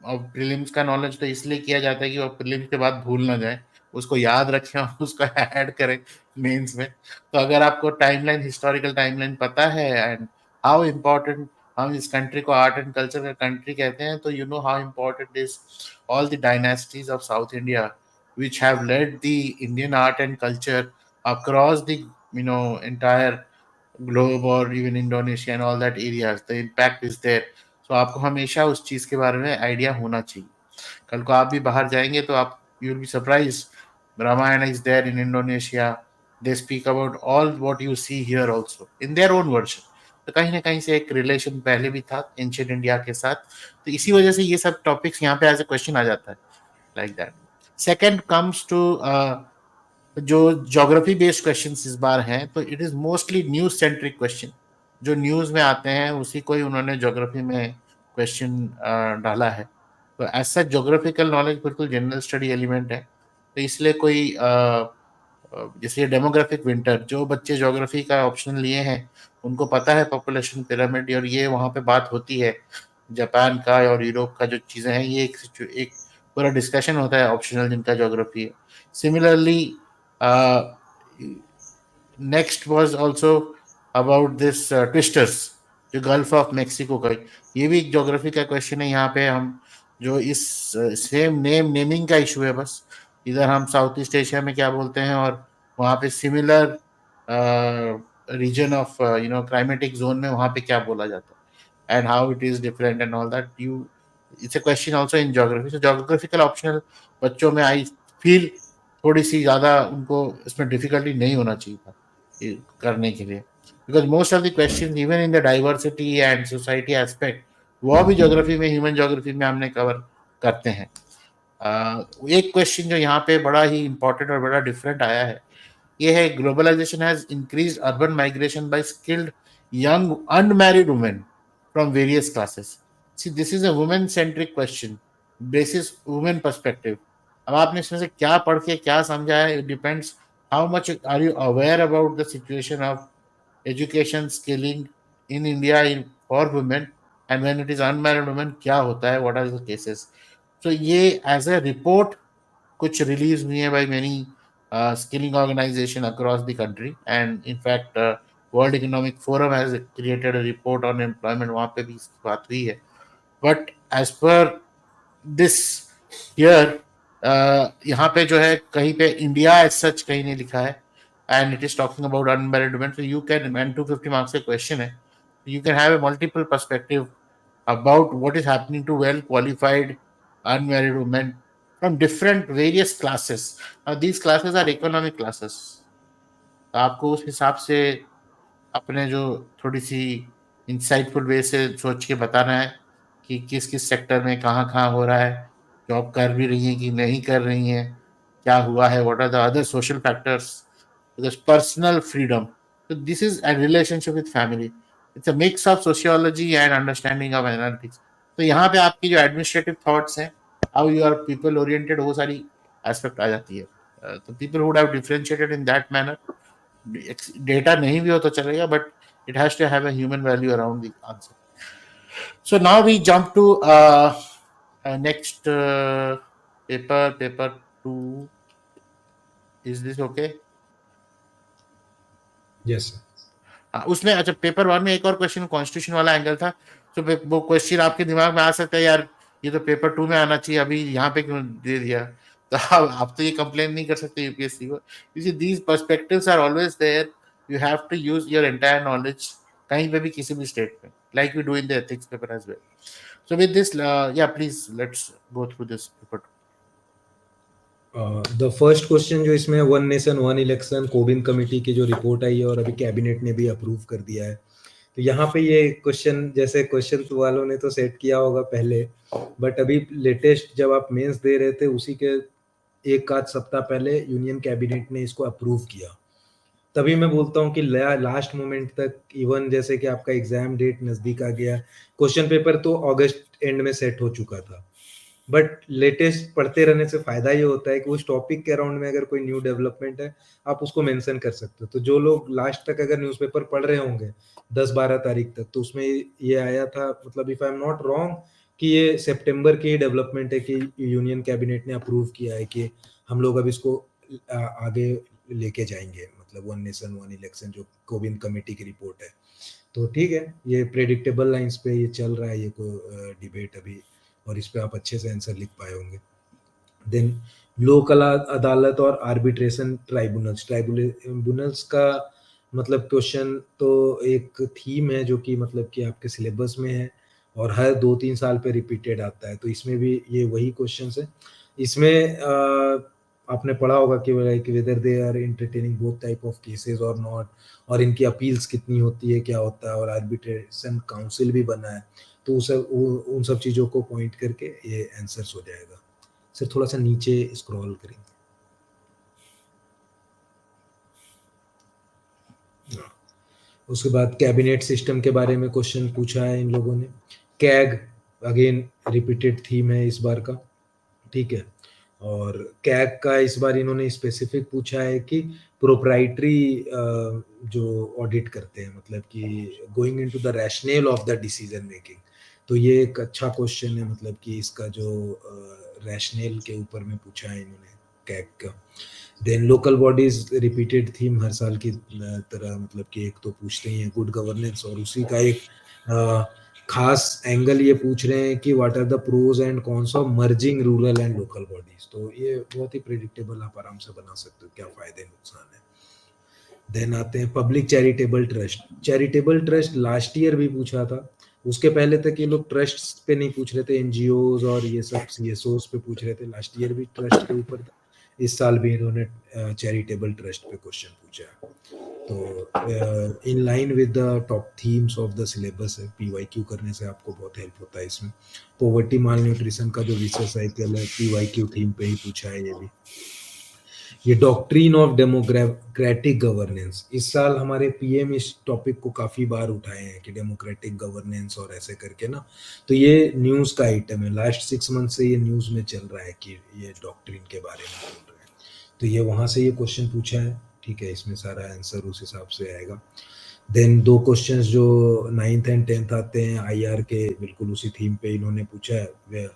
प्रीलिम्स का नॉलेज तो इसलिए किया जाता है कि वो प्रीलिम्स के बाद भूल ना जाए, उसको याद रखें और उसको ऐड करें मेंस में। तो अगर आपको टाइमलाइन हिस्टोरिकल टाइमलाइन पता है एंड हाउ इम्पोर्टेंट, हम इस कंट्री को आर्ट एंड कल्चर का कंट्री कहते हैं, तो you know how important is all the dynasties of south India which have led the Indian art and culture across the entire globe or even Indonesia and all that areas. The impact is there. So आपको हमेशा उस चीज के बारे में idea होना चाहिए। कल को आप भी बाहर जाएंगे तो आप you will be surprise, Ramayana is there in Indonesia, they speak about all what you see here also in their own version. तो कहीं ना कहीं से एक रिलेशन पहले भी था एंशियंट इंडिया के साथ, तो इसी वजह से ये सब टॉपिक्स यहाँ पे एज ए क्वेश्चन आ जाता है like that. Second comes to जो ज्योग्राफी बेस्ड क्वेश्चंस इस बार हैं, तो it is mostly news centric question. जो न्यूज में आते हैं उसी को ही उन्होंने ज्योग्राफी में क्वेश्चन डाला है। तो ऐसा ज्योग्राफिकल नॉलेज बिल्कुल जनरल स्टडी एलिमेंट है। तो इसलिए कोई जैसे डेमोग्राफिक विंटर, जो बच्चे ज्योग्राफी का ऑप्शन लिए हैं उनको पता है पॉपुलेशन पिरामिड, और ये वहाँ पे बात होती है जापान का और यूरोप का जो चीज़ें हैं, ये एक पूरा डिस्कशन होता है ऑप्शनल जिनका ज्योग्राफी है। Similarly next was also about this twisters, जो गल्फ ऑफ मेक्सिको का, ये भी एक ज्योग्राफी का क्वेश्चन है। यहाँ पे हम जो इस सेम नेमिंग का इशू है बस, इधर हम साउथ ईस्ट एशिया में क्या बोलते हैं और वहाँ पे similar reason of climatic zone में वहाँ पे क्या बोला जाता है and how it is different and all that. You it's a question also in geography. So geographical optional बच्चों में आई फील थोड़ी सी ज़्यादा उनको इसमें डिफिकल्टी नहीं होना चाहिए था करने के लिए, because most of the question even in the diversity and society aspect वो भी ज्योग्राफी में, ह्यूमन ज्योग्राफी में हमने कवर करते हैं। एक क्वेश्चन जो यहाँ पे बड़ा ही इंपॉर्टेंट और बड़ा डिफरेंट आया है, ये है globalization has increase urban migration by skilled young unmarried women from various classes. See this is a women centric question basis women perspective. अब आपने इसमें से क्या पढ़ के क्या समझा है, it depends how much are you aware about the situation of education skilling in India in for women and when it is unmarried women क्या होता है, व्हाट आर द केसेस। तो ये एज ए रिपोर्ट कुछ release हुई है by many skilling organization across the country, and in fact world economic forum has created a report on employment, वहाँ पे भी इसकी बात हुई है। but as per this here यहाँ पे जो है कहीं पे इंडिया एज सच कहीं नहीं लिखा है, and it is talking about unmarried women. so you can, and 250 marks का क्वेश्चन है, you can have a multiple perspective about what is happening to well qualified unmarried women from different various classes. Now these classes are economic classes. तो आपको उस हिसाब से अपने जो थोड़ी सी इंसाइटफुल वे से सोच के बताना है कि किस किस सेक्टर में कहाँ कहाँ हो रहा है, जॉब कर भी रही है कि नहीं कर रही हैं, क्या हुआ है, what are the other social factors, personal freedom. तो this is a relationship with family. It's a mix of sociology and understanding of analytics. तो यहाँ पे आपकी जो एडमिनिस्ट्रेटिव थॉट्स हैं, how you are people oriented, वो सारी एस्पेक्ट आ जाती है. तो people would have differentiated in that manner. Data नहीं भी हो तो चलेगा, but it has to have a human value around the answer. So now we jump to next paper 2. Is this okay? Yes हाँ, उसमें अच्छा पेपर 1 में एक और क्वेश्चन कॉन्स्टिट्यूशन वाला एंगल था. तो वो क्वेश्चन आपके दिमाग में आ सकता है, यार ये तो पेपर 2 में आना चाहिए, अभी यहाँ पे क्यों दे दिया. तो आप तो ये कंप्लेन नहीं कर सकते यूपीएससी को. These perspectives are always there. You have to use your entire knowledge कहीं पे भी किसी भी स्टेट में, like we do in the ethics paper as well. So with this, yeah, please let's go through this paper. The first question जो इसमें one nation one election Kovind committee की जो रिपोर्ट आई है और अभी कैबिनेट ने भी अप्रूव कर दिया है. तो यहाँ पे ये क्वेश्चन, जैसे क्वेश्चन वालों ने तो सेट किया होगा पहले, बट अभी लेटेस्ट जब आप मेंस दे रहे थे उसी के एक आध सप्ताह पहले यूनियन कैबिनेट ने इसको अप्रूव किया. तभी मैं बोलता हूँ कि लास्ट मोमेंट तक, इवन जैसे कि आपका एग्जाम डेट नजदीक आ गया, क्वेश्चन पेपर तो अगस्त एंड में सेट हो चुका था, बट लेटेस्ट पढ़ते रहने से फायदा ये होता है कि उस टॉपिक के अराउंड में अगर कोई न्यू डेवलपमेंट है आप उसको मेंशन कर सकते हो. तो जो लोग लास्ट तक अगर न्यूज़पेपर पढ़ रहे होंगे 10-12 तारीख तक, तो उसमें ये आया था, मतलब if I am not wrong, कि ये सितंबर की डेवलपमेंट है कि यूनियन कैबिनेट ने अप्रूव किया है कि हम लोग अब इसको आगे लेके जाएंगे, मतलब वन नेशन वन इलेक्शन जो कोविंद कमेटी की रिपोर्ट है. तो ठीक है, ये प्रेडिक्टेबल लाइंस पे ये चल रहा है, ये को डिबेट अभी, और इस पे आप अच्छे से आंसर लिख पाए होंगे. देन लोक अदालत और आर्बिट्रेशन ट्राइब्यूनल्स का मतलब क्वेश्चन तो एक थीम है जो कि मतलब कि आपके सिलेबस में है और हर 2-3 साल पे रिपीटेड आता है. तो इसमें भी ये वही क्वेश्चन है. इसमें आपने पढ़ा होगा कि like whether they are entertaining both type of cases और नॉट, और इनकी अपील्स कितनी होती है, क्या होता है, और आर्बिट्रेशन काउंसिल भी बना है. तो उन सब चीज़ों को पॉइंट करके ये आंसर्स हो जाएगा. सर थोड़ा सा नीचे स्क्रॉल करेंगे. उसके बाद कैबिनेट सिस्टम के बारे में क्वेश्चन पूछा है इन लोगों ने. कैग अगेन रिपीटेड थीम है इस बार का, ठीक है. और कैग का इस बार इन्होंने स्पेसिफिक पूछा है कि प्रोप्राइटरी जो ऑडिट करते हैं, मतलब कि going into the rational of the decision making. तो ये एक अच्छा क्वेश्चन है, मतलब कि इसका जो रैशनल के ऊपर में पूछा है इन्होंने कैग का. Then local bodies repeated theme हर साल की तरह, मतलब कि एक तो पूछते ही हैं गुड गवर्नेंस, और उसी का एक खास एंगल ये पूछ रहे हैं कि what are the pros and cons of merging rural and local bodies. तो ये बहुत ही प्रेडिक्टेबल, आप आराम से बना सकते हो क्या फायदे नुकसान है. देन आते हैं public charitable trust. Charitable trust last year भी पूछा था, उसके पहले तक ये लोग ट्रस्ट पे नहीं पूछ रहे थे, एनजीओज और ये सब सीएसओस पे पूछ रहे थे. लास्ट ईयर भी ट्रस्ट के ऊपर था, इस साल भी इन्होंने चैरिटेबल ट्रस्ट पे क्वेश्चन पूछा. तो in line with the top themes of the syllabus है. पीवाईक्यू करने से आपको बहुत हेल्प होता है इसमें. पॉवर्टी माल न्यूट्रिशन का जो रिसर्च साइकिल है पीवाईक्यू थीम पे ही पूछा है ये भी. ये डॉक्ट्रिन ऑफ डेमोक्रेटिक गवर्नेंस, इस साल हमारे पीएम इस टॉपिक को काफी बार उठाए हैं कि डेमोक्रेटिक गवर्नेंस और ऐसे करके ना. तो ये न्यूज का आइटम है, लास्ट 6 मंथ से ये न्यूज में चल रहा है कि ये डॉक्ट्रिन के बारे में बोल रहे हैं. तो ये वहां से ये क्वेश्चन पूछा है, ठीक है. इसमें सारा आंसर उस हिसाब से आएगा. देन 2 क्वेश्चंस जो 9th एंड 10th आते हैं आईआर के, बिल्कुल उसी थीम पे इन्होंने पूछा है.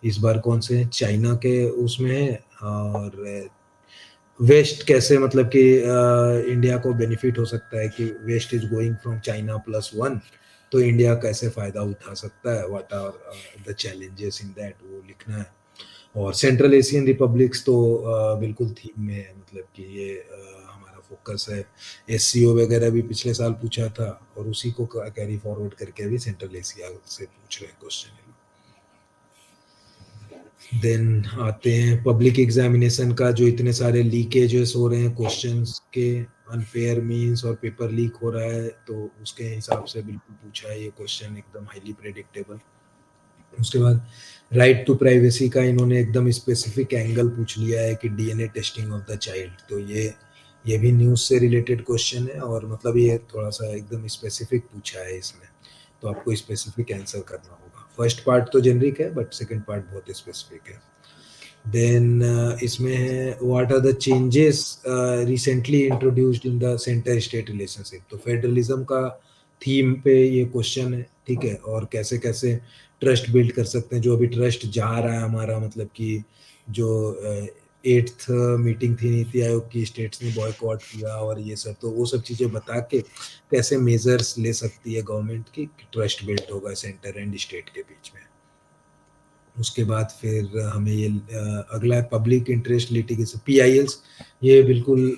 इस बार कौन से चाइना के उसमें है, और वेस्ट कैसे, मतलब कि इंडिया को बेनिफिट हो सकता है कि west is going from China +1, तो इंडिया कैसे फायदा उठा सकता है, what are the challenges in that, वो लिखना है. और सेंट्रल एशियन रिपब्लिक्स तो बिल्कुल थीम में है, मतलब कि ये हमारा फोकस है. एससीओ वगैरह भी पिछले साल पूछा था और उसी को कैरी फॉरवर्ड करके भी सेंट्रल एशिया से पूछ रहे हैं क्वेश्चन. देन आते हैं पब्लिक एग्जामिनेशन का, जो इतने सारे लीकेजेस हो रहे हैं क्वेश्चंस के, अनफेयर मीन्स और पेपर लीक हो रहा है, तो उसके हिसाब से बिल्कुल पूछा है ये क्वेश्चन, एकदम हाईली प्रेडिक्टेबल। उसके बाद राइट टू प्राइवेसी का इन्होंने एकदम स्पेसिफिक एंगल पूछ लिया है कि DNA testing of the child, तो ये भी न्यूज़ से रिलेटेड क्वेश्चन है, और मतलब ये थोड़ा सा एकदम स्पेसिफिक पूछा है इसमें, तो आपको स्पेसिफिक आंसर करना होगा। फर्स्ट पार्ट तो जेनरिक है, बट सेकंड पार्ट बहुत स्पेसिफिक है। देन इसमें है what are the changes recently introduced in the centre state relationship, तो फेडरलिज्म का थीम पे ये क्वेश्चन है, ठीक है, और कैसे कैसे ट्रस्ट बिल्ड कर सकते हैं, जो अभी ट्रस्ट जा रहा है हमारा, मतलब कि जो 8th मीटिंग थी नीति आयोग की, स्टेट्स ने बॉयकॉट किया और ये सब, तो वो सब चीज़ें बता के कैसे मेजर्स ले सकती है गवर्नमेंट की, ट्रस्ट बिल्ड होगा सेंटर एंड स्टेट के बीच में। उसके बाद फिर हमें ये अगला है पब्लिक इंटरेस्ट लिटिगेशन, पीआईएल्स, ये बिल्कुल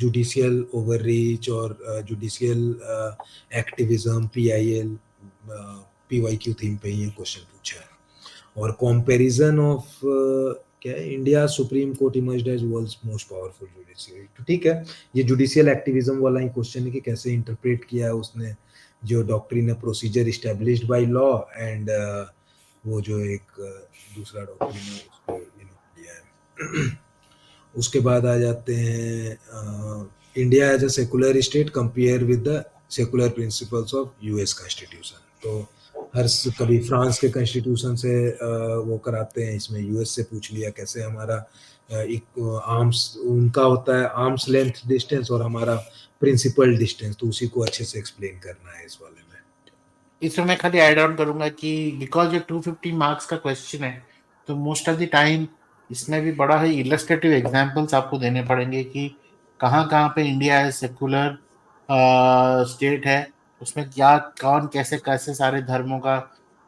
जुडिशियल ओवररीच और judicial activism, PIL PYQ theme पे ही ये क्वेश्चन पूछा है। और कंपैरिजन ऑफ क्या है, India Supreme Court emerged as world's most powerful judiciary, तो ठीक है, ये जुडिशियल एक्टिविज्म वाला ही क्वेश्चन है कि कैसे इंटरप्रेट किया है उसने जो डॉक्ट्रिन है, procedure established by law and वो जो एक दूसरा डॉक्ट्रिन है उसको लिया है। उसके बाद आ जाते हैं India as a secular state compare with the secular principles of US constitution, तो कभी फ्रांस के कॉन्स्टिट्यूशन से वो कराते हैं, इसमें यूएस से पूछ लिया कैसे हमारा एक आर्म्स उनका होता है आर्म्स लेंथ डिस्टेंस और हमारा प्रिंसिपल डिस्टेंस, तो उसी को अच्छे से एक्सप्लेन करना है इस वाले में। इसमें मैं खाली ऐड ऑन करूंगा कि बिकॉज ये 250 मार्क्स का क्वेश्चन है, तो मोस्ट ऑफ द टाइम इसमें भी बड़ा ही इलस्ट्रेटिव एग्जांपल्स आपको देने पड़ेंगे कि कहाँ कहाँ पे इंडिया है सेकुलर स्टेट है, उसमें क्या कौन कैसे कैसे सारे धर्मों का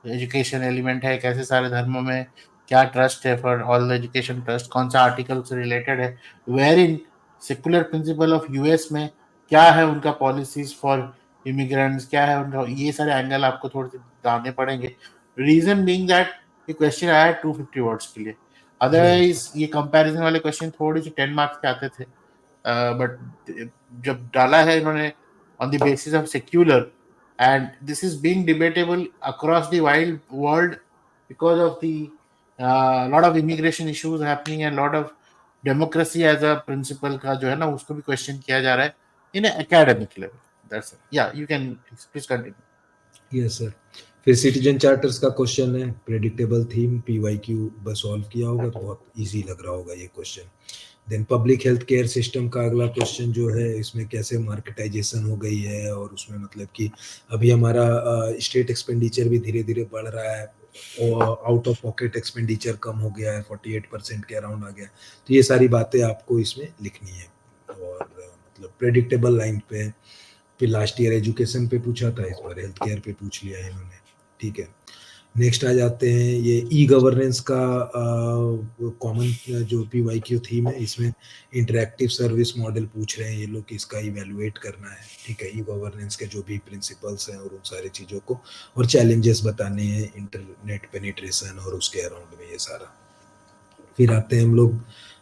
एजुकेशन एलिमेंट है, कैसे सारे धर्मों में क्या ट्रस्ट है for all the education trust, कौन सा आर्टिकल से रिलेटेड है, where in secular principle of US में क्या है उनका पॉलिसीज फॉर इमिग्रेंट्स, क्या है उनका, ये सारे एंगल आपको थोड़े से जानने पड़ेंगे। रीजन बीइंग दैट ये क्वेश्चन आया है 250 वर्ड्स के लिए, राइट। अदरवाइज ये कंपैरिजन वाले क्वेश्चन थोड़ी सी 10 मार्क्स के आते थे, बट जब डाला है इन्होंने on the basis of secular, and this is being debatable across the wild world because of the lot of immigration issues happening and lot of democracy as a principle का जो है ना उसको भी क्वेश्चन किया जा रहा है in academic level. That's it, या you can please continue. Yes sir. फिर सिटीजन चार्टर्स का क्वेश्चन है, प्रेडिक्टेबल थीम, पीवाईक्यू बस सॉल्व किया होगा तो बहुत इजी लग रहा होगा ये question. Then public health care system का अगला क्वेश्चन जो है, इसमें कैसे मार्केटाइजेशन हो गई है, और उसमें मतलब कि अभी हमारा स्टेट एक्सपेंडिचर भी धीरे धीरे बढ़ रहा है और आउट ऑफ पॉकेट एक्सपेंडिचर कम हो गया है, 48% के अराउंड आ गया, तो ये सारी बातें आपको इसमें लिखनी है। और मतलब प्रेडिक्टेबल लाइन पे, फिर लास्ट ईयर एजुकेशन पे पूछा था, इस बार हेल्थ केयर पे पूछ लिया है इन्होंने, ठीक है। नेक्स्ट आ जाते हैं ये ई गवर्नेंस का कॉमन जो पीवाईक्यू थीम है, इसमें इंटरैक्टिव सर्विस मॉडल पूछ रहे हैं ये लोग कि इसका इवेलुएट करना है, ठीक है, ई गवर्नेंस के जो भी प्रिंसिपल्स हैं और उन सारी चीज़ों को, और चैलेंजेस बताने हैं इंटरनेट पेनिट्रेशन और उसके अराउंड में ये सारा। फिर आते हैं हम लोग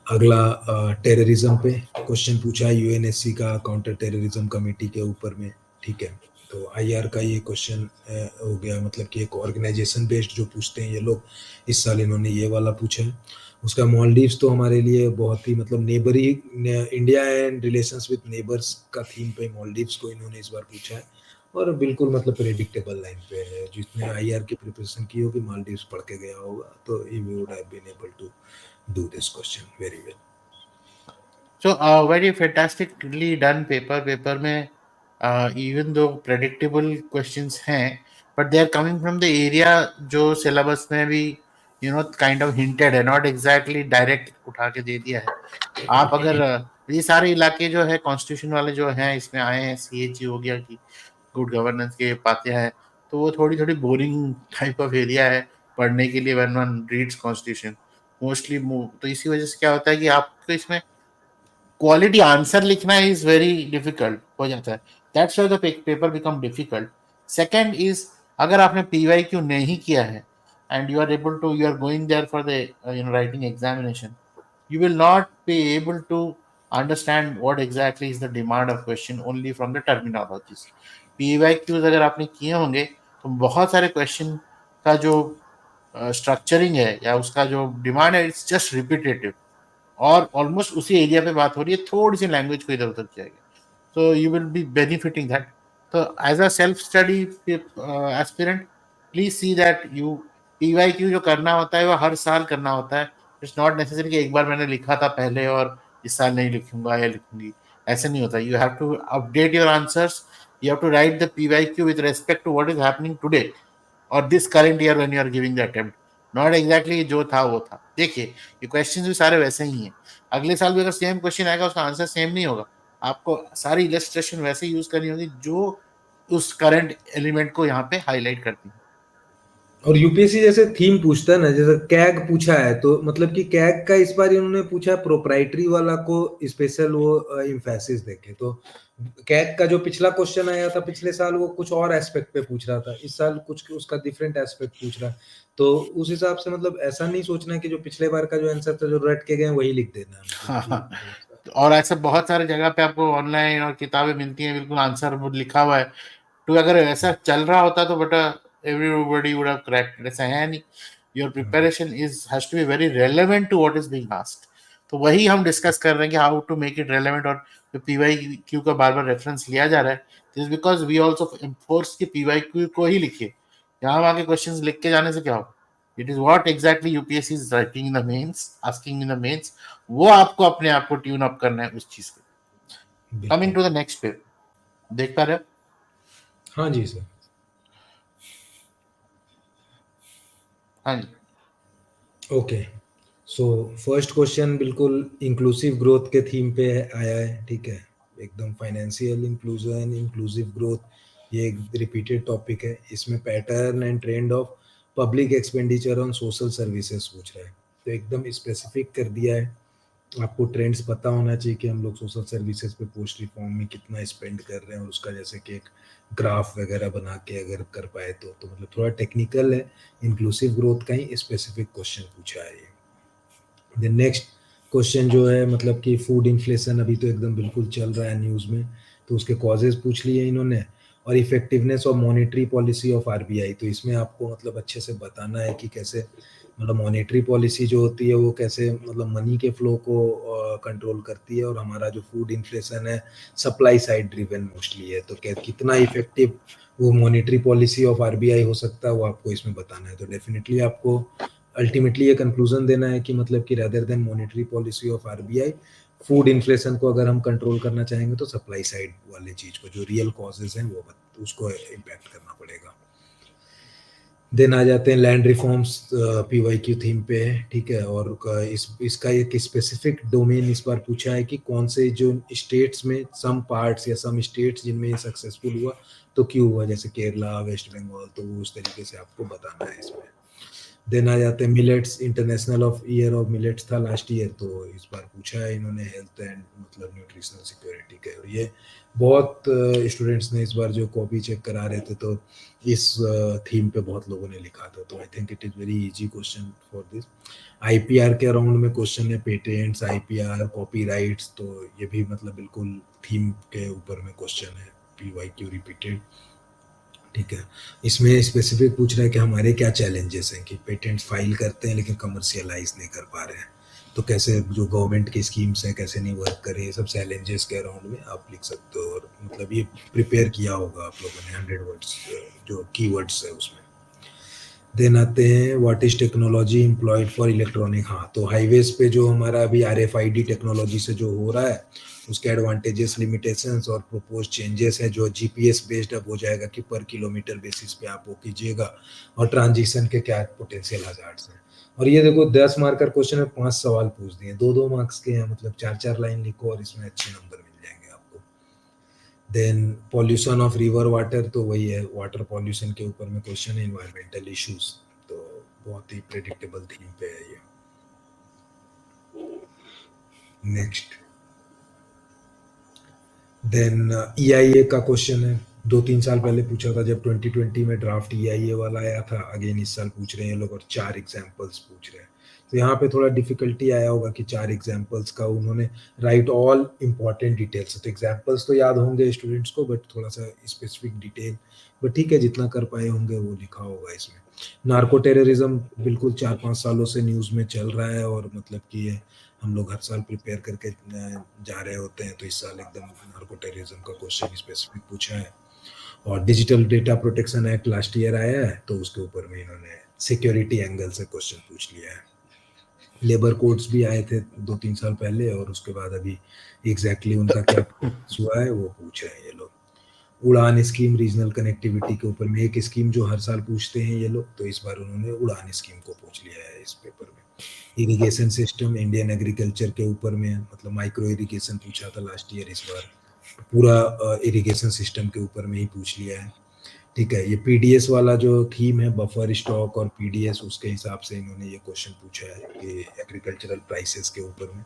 अगला टेररिज्म पे, क्वेश्चन पूछा है यूएनएससी का काउंटर टेररिज्म कमेटी के ऊपर में, ठीक है, तो आईआर का ये क्वेश्चन हो गया, मतलब कि एक ऑर्गेनाइजेशन बेस्ड जो पूछते हैं ये लोग, इस साल इन्होंने ये वाला पूछा है। उसका मॉलडीव्स तो हमारे लिए बहुत ही मतलब नेबरी, India and relations with neighbours का थीम पे मॉलडीव्स को इन्होंने इस बार पूछा है, और बिल्कुल मतलब प्रेडिक्टेबल लाइन पे है, जिसने आईआर की प्रिपरेशन की होगी मालदीव्स पढ़ के गया होगा, तो he would have been able to do this question very well. So very fantastically done paper, paper में even though predictable questions हैं, but they are coming from the area जो syllabus में भी kind of hinted है, not exactly direct उठा के दे दिया है। आप अगर ये सारे इलाके जो है कॉन्स्टिट्यूशन वाले जो हैं इसमें आए हैं, सीएचई हो गया कि गुड गवर्नेंस के बातें हैं, तो वो थोड़ी थोड़ी बोरिंग टाइप ऑफ एरिया है पढ़ने के लिए when one reads constitution mostly. तो इसी वजह से क्या होता है कि आपको इसमें क्वालिटी आंसर लिखना इज वेरी डिफिकल्ट हो जाता है, that's why the paper become difficult. Second is अगर आपने पीवाईक्यू नहीं किया है and you are able to, you are going there for the writing examination, you will not be able to understand what exactly is the demand of question only from the terminologies. PYQs अगर आपने किए होंगे तो बहुत सारे question का जो structuring है या उसका जो डिमांड है इट्स जस्ट रिपीटेटिव और ऑलमोस्ट उसी एरिया पे बात हो रही है, थोड़ी सी लैंग्वेज को इधर उधर किया गया, so you will be benefiting that. So as a self study aspirant, please see that you PYQ जो करना होता है वो हर साल करना होता है. इट्स नॉट नेसेसरी कि एक बार मैंने लिखा था पहले और इस साल नहीं लिखूंगा या लिखूंगी, ऐसे नहीं होता. You have to update your answers. You have to write the PYQ with respect to what is happening today और this current year when you are giving the attempt. Not exactly जो था वो था. देखिए ये क्वेश्चंस भी सारे वैसे ही हैं. अगले साल भी अगर सेम क्वेश्चन आएगा उसका आंसर सेम नहीं होगा. आपको सारी इलस्ट्रेशन वैसे यूज करनी होगी जो उस करंट एलिमेंट को यहाँ पे हाईलाइट करती है. और यूपीएससी जैसे थीम पूछता है ना, जैसे कैग पूछा है तो मतलब कि कैग का इस बार इन्होंने पूछा प्रोप्राइटरी वाला को स्पेशल वो इम्फेसिस देखे. तो कैग का जो पिछला क्वेश्चन आया था पिछले साल वो कुछ और एस्पेक्ट पे पूछ रहा था, इस साल कुछ उसका डिफरेंट एस्पेक्ट पूछ रहा है. तो उस हिसाब से मतलब ऐसा नहीं सोचना कि जो पिछले बार का जो आंसर था जो रट के गए वही लिख देना है. हाँ. और ऐसा बहुत सारे जगह पे आपको ऑनलाइन और किताबें मिलती हैं बिल्कुल आंसर लिखा हुआ है. तो अगर ऐसा चल रहा होता तो बेटा एवरीबॉडी वुड हैव क्रैक्ड. ऐसा है नहीं. Your preparation is has to be very relevant to what is being asked. तो वही हम डिस्कस कर रहे हैं कि how to make it relevant. और जो PYQ का बार बार रेफरेंस लिया जा रहा है this because we also enforce कि PYQ को ही लिखिए. यहाँ आके क्वेश्चंस लिख के जाने से क्या होगा. It is what exactly UPSC is writing in the mains, asking in the mains. वो आपको अपने आप को ट्यून अप करना है उस चीज पे. कमिंग टू द नेक्स्ट पे, देख पा रहे हो. हाँ जी सर. हाँ जी. ओके. सो फर्स्ट क्वेश्चन बिल्कुल इंक्लूसिव ग्रोथ के थीम पे आया है. ठीक है, एकदम फाइनेंशियल इंक्लूजन, इंक्लूसिव ग्रोथ, ये एक रिपीटेड टॉपिक है. इसमें pattern and trend of public expenditure on social services पूछ रहा है. तो एकदम स्पेसिफिक कर दिया है. आपको ट्रेंड्स पता होना चाहिए कि हम लोग सोशल सर्विसेज पे पोस्ट रिफॉर्म में कितना स्पेंड कर रहे हैं और उसका जैसे कि एक ग्राफ वगैरह बना के अगर कर पाए तो मतलब थोड़ा टेक्निकल है. इंक्लूसिव ग्रोथ का ही स्पेसिफिक क्वेश्चन पूछा है ये. द नेक्स्ट क्वेश्चन जो है मतलब कि फूड इन्फ्लेशन अभी तो एकदम बिल्कुल चल रहा है न्यूज़ में, तो उसके कॉजेज पूछ लिए इन्होंने. और effectiveness of monetary policy of RBI, तो इसमें आपको मतलब अच्छे से बताना है कि कैसे मतलब मॉनेटरी पॉलिसी जो होती है वो कैसे मतलब मनी के फ्लो को कंट्रोल करती है. और हमारा जो फूड इन्फ्लेशन है सप्लाई साइड ड्रिवन मोस्टली है, तो कितना इफेक्टिव वो मॉनेटरी पॉलिसी ऑफ आरबीआई हो सकता है वो आपको इसमें बताना है. तो डेफिनेटली आपको अल्टीमेटली ये कंक्लूजन देना है कि मतलब कि rather than monetary policy of RBI, food inflation को अगर हम कंट्रोल करना चाहेंगे तो सप्लाई साइड वाले चीज को जो रियल कॉजेज हैं वो उसको इम्पैक्ट करना पड़ेगा. देन आ जाते हैं लैंड रिफॉर्म्स, पीवाईक्यू थीम पे है. ठीक है, और इसका एक स्पेसिफिक डोमेन इस बार पूछा है कि कौन से जो स्टेट्स में सम पार्ट्स या सम स्टेट्स जिनमें ये सक्सेसफुल हुआ तो क्यों हुआ, जैसे केरला, वेस्ट बंगाल, तो वो उस तरीके से आपको बताना है इसमें. देन आ जाते हैं millets, international of year of millets था लास्ट ईयर, तो इस बार पूछा है इन्होंने हेल्थ एंड मतलब न्यूट्रिशनल सिक्योरिटी के. और ये बहुत स्टूडेंट्स ने इस बार जो कॉपी चेक करा रहे थे तो इस थीम पे बहुत लोगों ने लिखा था. तो I think it is very easy question for this. IPR के अराउंड में क्वेश्चन है, पेटेंट्स, आईपीआर, कॉपीराइट्स, तो ये भी मतलब बिल्कुल थीम के ऊपर में क्वेश्चन है, पीवाईक्यू रिपीटेड. ठीक है, इसमें स्पेसिफिक पूछ रहा है कि हमारे क्या चैलेंजेस हैं कि पेटेंट्स फाइल करते हैं लेकिन कमर्शियलाइज नहीं कर पा रहे हैं, तो कैसे जो गवर्नमेंट की स्कीम्स हैं कैसे नहीं वर्क करे, ये सब चैलेंजेस के अराउंड में आप लिख सकते हो. और मतलब ये प्रिपेयर किया होगा आप लोगों ने 100 वर्ड्स जो कीवर्ड्स है उसमें. देन आते हैं what is technology employed for electronic. हाँ, तो हाईवेज पे जो हमारा अभी RFID टेक्नोलॉजी से जो हो रहा है उसके एडवांटेजेस, लिमिटेशंस और प्रपोज चेंजेस है. जो जीपीएस बेस्ड अब हो जाएगा कि पर किलोमीटर बेसिस पे आप वो कीजिएगा, और ट्रांजिशन के क्या पोटेंशियल हजार्ड्स हैं. और ये देखो 10 मार्क का क्वेश्चन में 5 सवाल पूछ दिए, 2-2 मार्क्स के हैं, मतलब 4-4 लाइन लिखो और इसमें अच्छे नंबर मिल जाएंगे आपको. Then pollution of river water, तो वही है वाटर पॉल्यूशन के ऊपर में क्वेश्चन है, इन्वायरमेंटल इश्यूज, तो बहुत ही प्रेडिक्टेबल थीम पे है ये. नेक्स्ट देन EIA का क्वेश्चन है, 2-3 साल पहले पूछा था जब 2020 में ड्राफ्ट EIA वाला आया था. अगेन इस साल पूछ रहे हैं ये लोग और 4 एग्जांपल्स पूछ रहे हैं. तो यहाँ पे थोड़ा डिफिकल्टी आया होगा कि 4 एग्जाम्पल्स का उन्होंने राइट ऑल इम्पॉर्टेंट डिटेल्स, तो एग्जाम्पल्स तो याद होंगे स्टूडेंट्स को, बट थोड़ा सा स्पेसिफिक डिटेल, बट ठीक है जितना कर पाए होंगे वो लिखा होगा इसमें। नार्को टेररिज्म बिल्कुल 4-5 सालों से न्यूज़ में चल रहा है, और मतलब कि ये हम लोग हर साल प्रिपेयर करके जा रहे होते हैं, तो इस साल एकदम नार्को टेररिज्म का क्वेश्चन स्पेसिफिक पूछा है। और digital data protection act last year आया है, तो उसके ऊपर में इन्होंने सिक्योरिटी एंगल से क्वेश्चन पूछ लिया है। लेबर कोड्स भी आए थे 2-3 साल पहले, और उसके बाद अभी एग्जैक्टली उनका क्या हुआ है वो पूछ रहे हैं ये लोग। उड़ान स्कीम रीजनल कनेक्टिविटी के ऊपर में एक स्कीम जो हर साल पूछते हैं ये लोग, तो इस बार उन्होंने उड़ान स्कीम को पूछ लिया है इस पेपर में। इरिगेशन सिस्टम इंडियन एग्रीकल्चर के ऊपर में, मतलब माइक्रो इरिगेशन पूछा था लास्ट ईयर, इस बार पूरा इरिगेशन सिस्टम के ऊपर में ही पूछ लिया है। ठीक है, ये पीडीएस वाला जो थीम है, बफर स्टॉक और पीडीएस, उसके हिसाब से इन्होंने ये क्वेश्चन पूछा है कि एग्रीकल्चरल प्राइसेस के ऊपर में।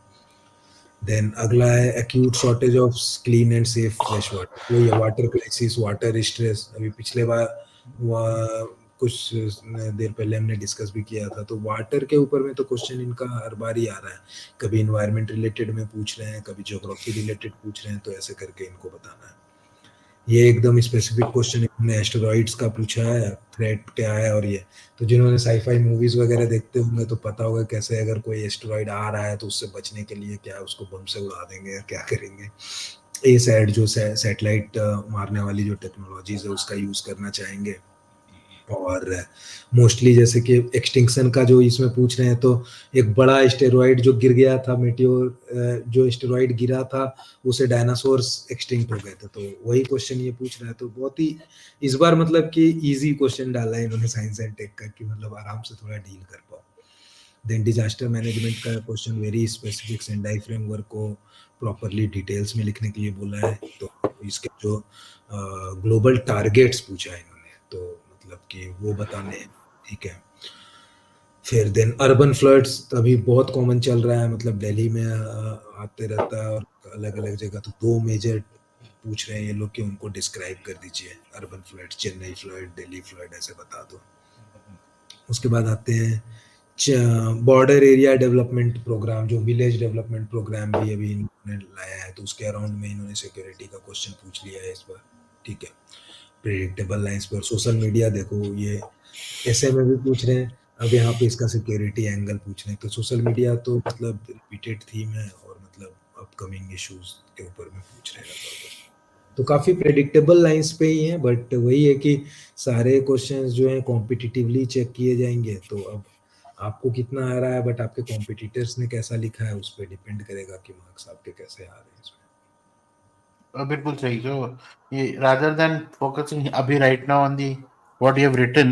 देन अगला है acute shortage of clean and safe fresh water, वो ये वाटर क्राइसिस, वाटर स्ट्रेस, अभी पिछले बार कुछ देर पहले हमने डिस्कस भी किया था, तो वाटर के ऊपर में तो क्वेश्चन इनका हर बार ही आ रहा है, कभी इन्वायरमेंट रिलेटेड में पूछ रहे हैं, कभी ज्योग्राफी रिलेटेड पूछ रहे हैं, तो ऐसे करके इनको बताना है। ये एकदम स्पेसिफिक क्वेश्चन इन्होंने एस्टेरॉइड्स का पूछा है, थ्रेट क्या है, और ये तो जिन्होंने साईफाई मूवीज वगैरह देखते होंगे तो पता होगा कैसे अगर कोई एस्टेरॉइड आ रहा है तो उससे बचने के लिए क्या उसको बम से उड़ा देंगे या क्या करेंगे। ए सैट जो सैटेलाइट मारने वाली जो टेक्नोलॉजीज है उसका यूज करना चाहेंगे। और मोस्टली जैसे कि एक्सटिंक्शन का जो इसमें पूछ रहे हैं, तो एक बड़ा एस्टेरॉइड जो गिर गया था, मेटियोर जो एस्टेरॉइड गिरा था, उसे डायनासोर्स एक्सटिंक्ट हो गए थे, तो वही क्वेश्चन ये पूछ रहा है। तो बहुत ही इस बार मतलब कि इजी क्वेश्चन डाला है इन्होंने साइंस एंड टेक का, कि मतलब आराम से थोड़ा डील कर पाओ। देन डिजास्टर मैनेजमेंट का question very specific, Sendai framework को प्रॉपरली डिटेल्स में लिखने के लिए बोला है, तो इसके जो ग्लोबल टारगेट्स पूछा है इन्होंने, तो मतलब कि वो बताने हैं। ठीक है, फिर देन अर्बन फ्लड्स अभी बहुत कॉमन चल रहा है, मतलब दिल्ली में आते रहता है, और अलग अलग जगह, तो 2 मेजर पूछ रहे हैं ये लोग कि उनको डिस्क्राइब कर दीजिए, urban flood, Chennai flood, Delhi flood, ऐसे बता दो। उसके बाद आते हैं बॉर्डर एरिया डेवलपमेंट प्रोग्राम, जो विलेज डेवलपमेंट प्रोग्राम भी अभी इन्होंने लाया है, तो उसके अराउंड में इन्होंने सिक्योरिटी का क्वेश्चन पूछ लिया है इस बार। ठीक है, प्रेडिक्टेबल लाइन्स पर सोशल मीडिया देखो, ये ऐसे में भी पूछ रहे हैं, अब यहाँ पे इसका सिक्योरिटी एंगल पूछ रहे हैं, तो सोशल मीडिया तो मतलब रिपीटेड थीम है, और मतलब अपकमिंग इश्यूज के ऊपर में पूछ रहे हैं, तो काफ़ी प्रेडिक्टेबल लाइंस पे ही हैं, बट वही है कि सारे क्वेश्चंस जो हैं कॉम्पिटिटिवली चेक किए जाएंगे, तो अब आपको कितना आ रहा है, बट आपके कॉम्पिटिटर्स ने कैसा लिखा है उस पर डिपेंड करेगा कि मार्क्स आपके कैसे आ रहे हैं इसमें। बिल्कुल सही। जो ये रादर देन फोकसिंग अभी right now on the what you have written,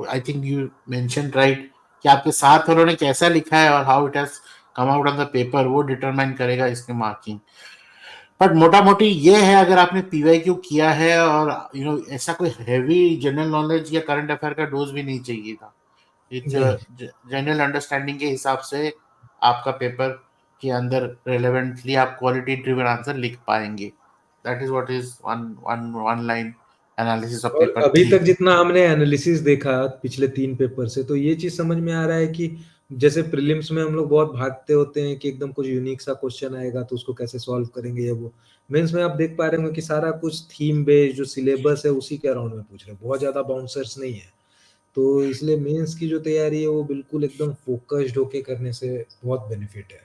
I think you mention right कि आपके साथ वालों ने कैसा लिखा है और how it has come out on the paper, वो डिटरमाइन करेगा इसके मार्किंग। बट मोटा मोटी ये है, अगर आपने पीवाईक्यू किया है और ऐसा कोई हैवी जनरल नॉलेज या करंट अफेयर का डोज भी नहीं चाहिए था। इट्स नहीं, जनरल अंडरस्टैंडिंग के हिसाब से आपका पेपर के अंदर रेलेवेंटली आप क्वालिटी ड्रिवन आंसर लिख पाएंगे। That is what is one one one line analysis of और पेपर अभी 3। तक जितना हमने एनालिसिस देखा पिछले 3 पेपर से, तो ये चीज समझ में आ रहा है कि जैसे प्रीलिम्स में हम लोग बहुत भागते होते हैं कि एकदम कुछ यूनिक सा क्वेश्चन आएगा तो उसको कैसे सॉल्व करेंगे, या वो मेंस में आप देख पा रहे होंगे कि सारा कुछ थीम बेस्ड जो सिलेबस है उसी के अराउंड में पूछ रहे हैं, बहुत ज्यादा बाउंसर्स नहीं है। तो इसलिए मेंस की जो तैयारी है वो बिल्कुल एकदम फोकस्ड होके करने से बहुत बेनिफिट है।